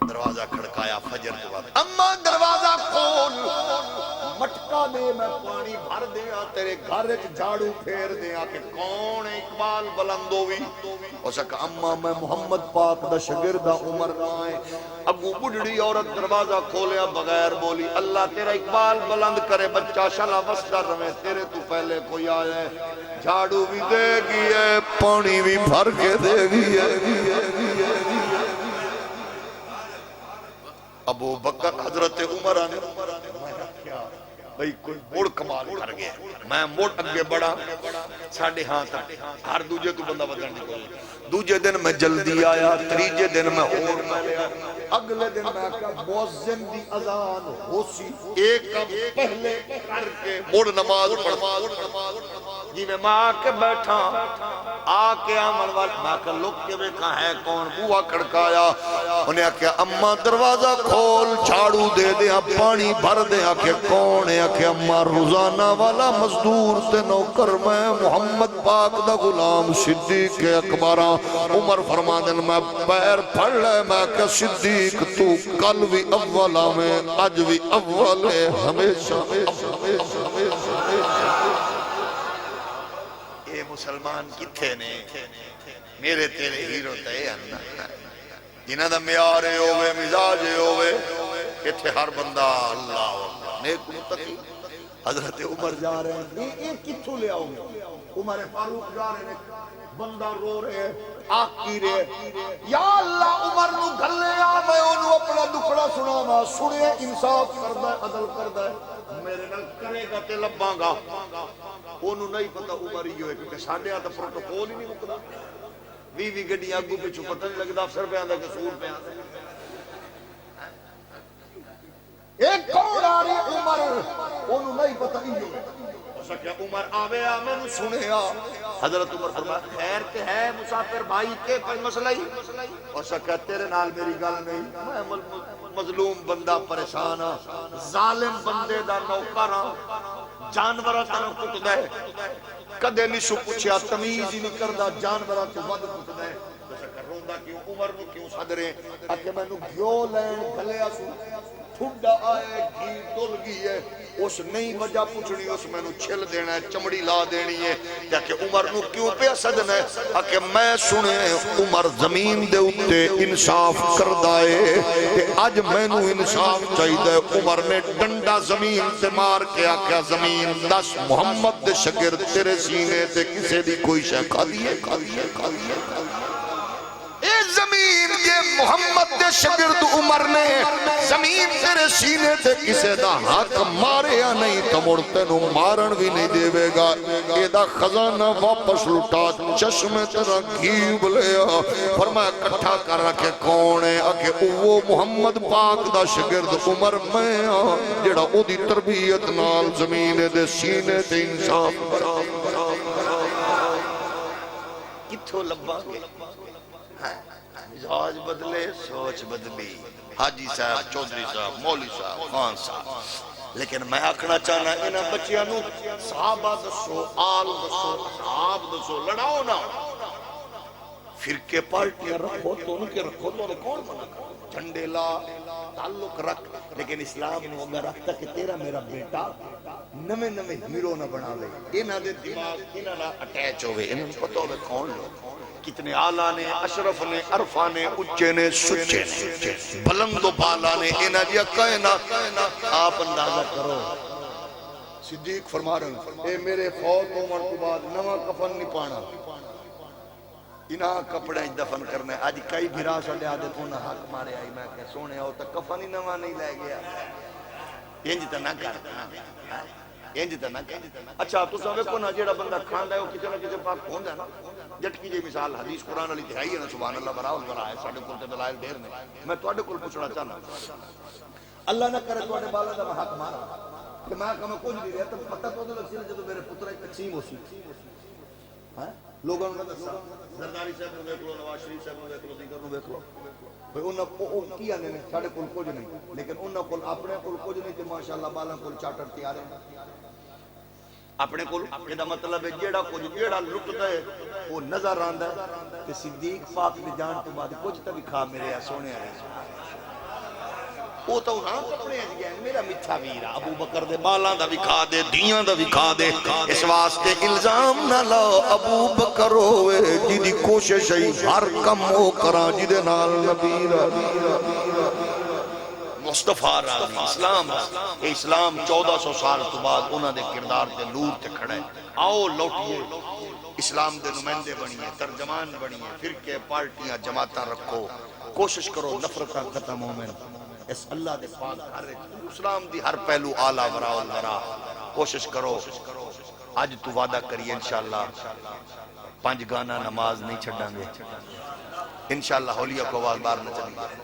دروازہ کھڑکایا فجر کے بعد اماں دروازہ کھول مٹکا دے میں پانی بھر دیا تیرے گھر جھاڑو پھیر دیا کہ کون اقبال بلند ہوئی اس کہا اماں میں محمد پاک دا شاگردہ عمر نہ آئے، ابو بڑھڑی عورت دروازہ کھولیا بغیر بولی اللہ تیرا اقبال بلند کرے بچہ شلا وسطہ رہے تیرے تو پہلے کوئی آئے جھاڑو بھی دے گی ہے پانی بھی بھر کے دے گی ہے۔ ابو بکر حضرت عمر نے بھئی کوئی موڑ کمال کر گیا، میں موڑ اگے بڑھا ساڑھے ہاں تک ہر دوجے تو بندہ بدن نہیں کوئی، دوجے دن میں جلدی آیا، تریجے دن میں اور میں لیا، اگلے دن میں کہا موزن دی اذان ہو سی ایک کم پہلے کر کے موڑ نماز پڑھا جی میں آ کے بیٹھا آ کے آمن والا میں کہا لوگ کے بیکھا ہے کون بوا کھڑکایا انہیں کہا اماں دروازہ کھول جھاڑو دے دیا پانی بھر دیا کہ کون ہے کہ اماں روزانہ والا مزدور تے نوکر میں محمد پاک دا غلام صدیق اکبرہ عمر فرمادن میں پیر پھڑ لے میں کہ صدیق تو کل بھی اولا میں آج بھی اول ہے ہمیشہ اے مسلمان کتھے نے میرے تیرے ہیرو تے اندہ جنہ دا میارے ہوئے مزاجے ہوئے اتھے ہر بندہ اللہ نیک متقی حضرت عمر جا رہے ہیں یہ کتھو لے آؤں گے عمر فاروق جا رہے ہیں بندہ رو رہے ہیں آگ کی رہے یا اللہ عمر نو گھلے آ میں انہوں اپنا دکھڑا سنا سنے انصاف کردہ ہے عدل کردہ ہے میرے نال کرے گا تے لباں گا انہوں نہیں پتا عمر ہی ہوئے کیونکہ ساڑھے آتا پروٹوکول ہی نہیں مکدا بھی گھڑی آگو پہ چھو پتہ نہیں لگتا افسر پہ آندہ کہ سور پہ آندہ ایک کون آ رہی عمر انہوں نہیں پتا ہی ہوئے اسا کیا عمر آوے آمیں نو سنے حضرت عمر فرمایا خیر تے ہے مسافر بھائی کے کوئی مسئلہ ہی اسا کیا تیرے نال میری گل نہیں میں مظلوم بندہ پریشان ہاں ظالم بندے دا نوکر ہاں جانورہ تنو کٹ دے کدے نشو پوچھیا تمیز ہی نہیں کردہ جانورہ تو ود کٹ دے اسا کیا روندہ کیوں عمر نو کیوں صدرے اکے میں نو گھیو لین گھلے آسو ٹھنڈا آئے گھی دل گئی ہے اس نئی وجہ پوچھنی اس میں نو چھل دینا ہے چمڑی لا دینی ہے کہ عمر نو کیوں پہ صدنا ہے کہ میں سنے عمر زمین دے اتے انصاف کردائے کہ آج میں نو انصاف چاہی دے عمر نے ڈنڈا زمین تے مار کے آکھا زمین دس محمد دے شگرد تیرے سینے تے کسے دی کوئی شے کھا دیئے اے زمین یہ محمد دے شگرد عمر نے زمین تیرے سینے تے کسے دا ہاتھ ماریا نہیں تو مڑتے نو مارن بھی نہیں دے وے گا اے دا خزانہ واپس لٹا چشمے تیرا گھیب لیا فرمایا کٹھا کر رکھے کون ہے اکھے وہ محمد پاک دا شگرد عمر میں جڑا او دی تربیت نال زمین دے سینے تے انصاف کتھو لبا گے مزاج بدلے سوچ بدلی حاجی صاحب چودھری صاحب مولوی صاحب خان صاحب لیکن میں آکھنا چاہنا انہاں بچیاں نو صحابہ دسو آل دسو اصحاب دسو لڑاؤ نا فرقے پارٹیاں رکھو تو ان کے رکھو تو کون منع کرو جھنڈے لا تعلق رکھ لیکن اسلام نے اگر رکھتا کہ تیرا میرا بیٹا نمے نمے ہیرو نہ بنا لے انہاں دے دماغ انہاں نہ اٹیچ ہوئے انہاں کو پتہ ہوئے کون لوگ کتنے آلہ نے اشرف نے عرفہ نے اچھے نے سچے نے بلند و بالا نے انہاں دیا کائنا آپ اندازہ کرو صدیق فرما رہے ہیں اے میرے فوت عمر کے بعد نواں کفن نہیں پانا انہاں کپڑے دفن کرنے آج کئی بھرا سڑے آدھے تو نہ حق مارے آئی میں کہ سونے ہو تو کفن ہی نواں نہیں لے گیا انج تے نہ کر انج تے نہ کر اچھا تو سوے کو نہ جیڑا بندہ کھاندا ہے وہ کسی نہ کسی پاک ہوندا ہے نا جٹکی جی مثال حدیث قرآن علی تے ہے نا سبحان اللہ براء البراء ہے ساڈے کول تے دلائل دیر نے میں تواڈے کول پوچھنا چاہنا اللہ نہ کرے تواڈے بالا دا حق مارا کہ میں کم کچھ نہیں رہا تو پتہ تو لگ سی جدوں میرے پتر ایک تقسیم ہو سی ہاں لوگوں نے دسا زرداری صاحب نو دیکھ لو نواز شریف صاحب نو دیکھ لو دیگر نو دیکھ لو بھئی انہاں کو کی آنے نے ساڈے کول کچھ نہیں لیکن انہاں کول اپنے کول کچھ نہیں تے ماشاءاللہ بالا کول چارٹر تیار ہے اپنے کول اے دا مطلب ہے جیڑا کچھ جیڑا لٹدا ہے وہ نظر آندا ہے کہ صدیق پاک دی جان تو بعد کچھ تے بھی کھا میرے سونے والے وہ تو ہاں کپڑے ہیں میرا میٹھا ویرا ابو بکر دے بالاں دا بھی کھا دے دیاں دا بھی کھا دے اس واسطے الزام نہ لاؤ ابو بکر ہوئے جدی کوشش ہے ہر کم ہو کراں جدے نال نبی مصطفیٰ اسلام اسلام 1400 سال تو بعد انہاں دے کردار دے نور تے کھڑا ہے آؤ لوٹیے اسلام دے نمائندے بنیے ترجمان بنیے فرقے پارٹیاں جماعتاں رکھو کوشش کرو نفرتاں ختم ہو میں اس اللہ دے پاک ہر اسلام دی ہر پہلو آلہ وراء الورا کوشش کرو آج تو وعدہ کریے انشاءاللہ 5 گانا نماز نہیں چھڑاں گے انشاءاللہ ہولیہ کو آواز بار نہ چلیں گے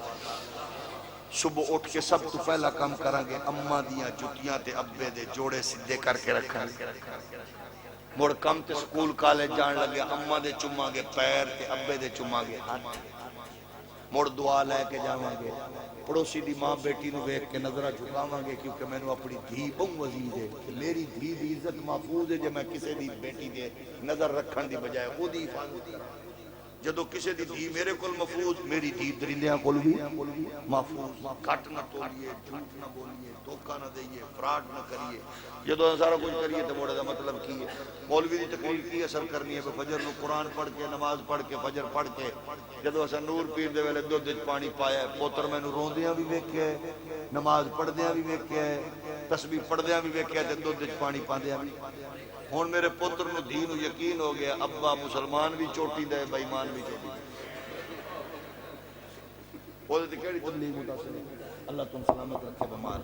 صبح اٹھ کے سب تو پہلا کام کریں گے اماں دیاں جتیاں تے ابے دے جوڑے سدھے کر کے رکھیں مڑ کم تے سکول کالج جان لگے اماں دے چماں گے پیر تے ابے دے چماں گے ہاتھ مڑ دعا لے کے جاواں گے پڑوسی دی ماں بیٹی نو دیکھ کے نظرہ جھکاواں گے کیونکہ میں نو اپنی دھی بہت عزیز ہے میری دھی دی عزت محفوظ ہے جو میں کسی دی بیٹی دے نظر رکھن دی بجائے وہ دی حفاظت جدو کسی دی دھی میرے کول محفوظ میری دھی درندیاں کول بھی محفوظ کٹ نہ تولیے جھوٹ نہ بولیے دھوکہ نہ دئیے فراڈ نہ کریے جدو سارا کچھ کریے تو موڑے دا مطلب کی ہے مولوی دی تقریر کی اثر کرنی ہے فجر نو قرآن پڑھ کے نماز پڑھ کے فجر پڑھ کے جدو اسا نور پیر دے ویلے دودھ وچ پانی پایا پوتر میں نو روندیاں بھی ویکھیا نماز پڑھدیاں بھی ویکھیا تسبیح پڑھدیاں بھی ویکھیا تے دودھ وچ پانی پاندیاں بھی ہن میرے پتر نو دین یقین ہو گیا ابا مسلمان بھی چوٹی دے بے ایمان بھی چوٹی دے وہ تے کیڑی تبلیغ متاثر اللہ تم سلامت رکھے بیمار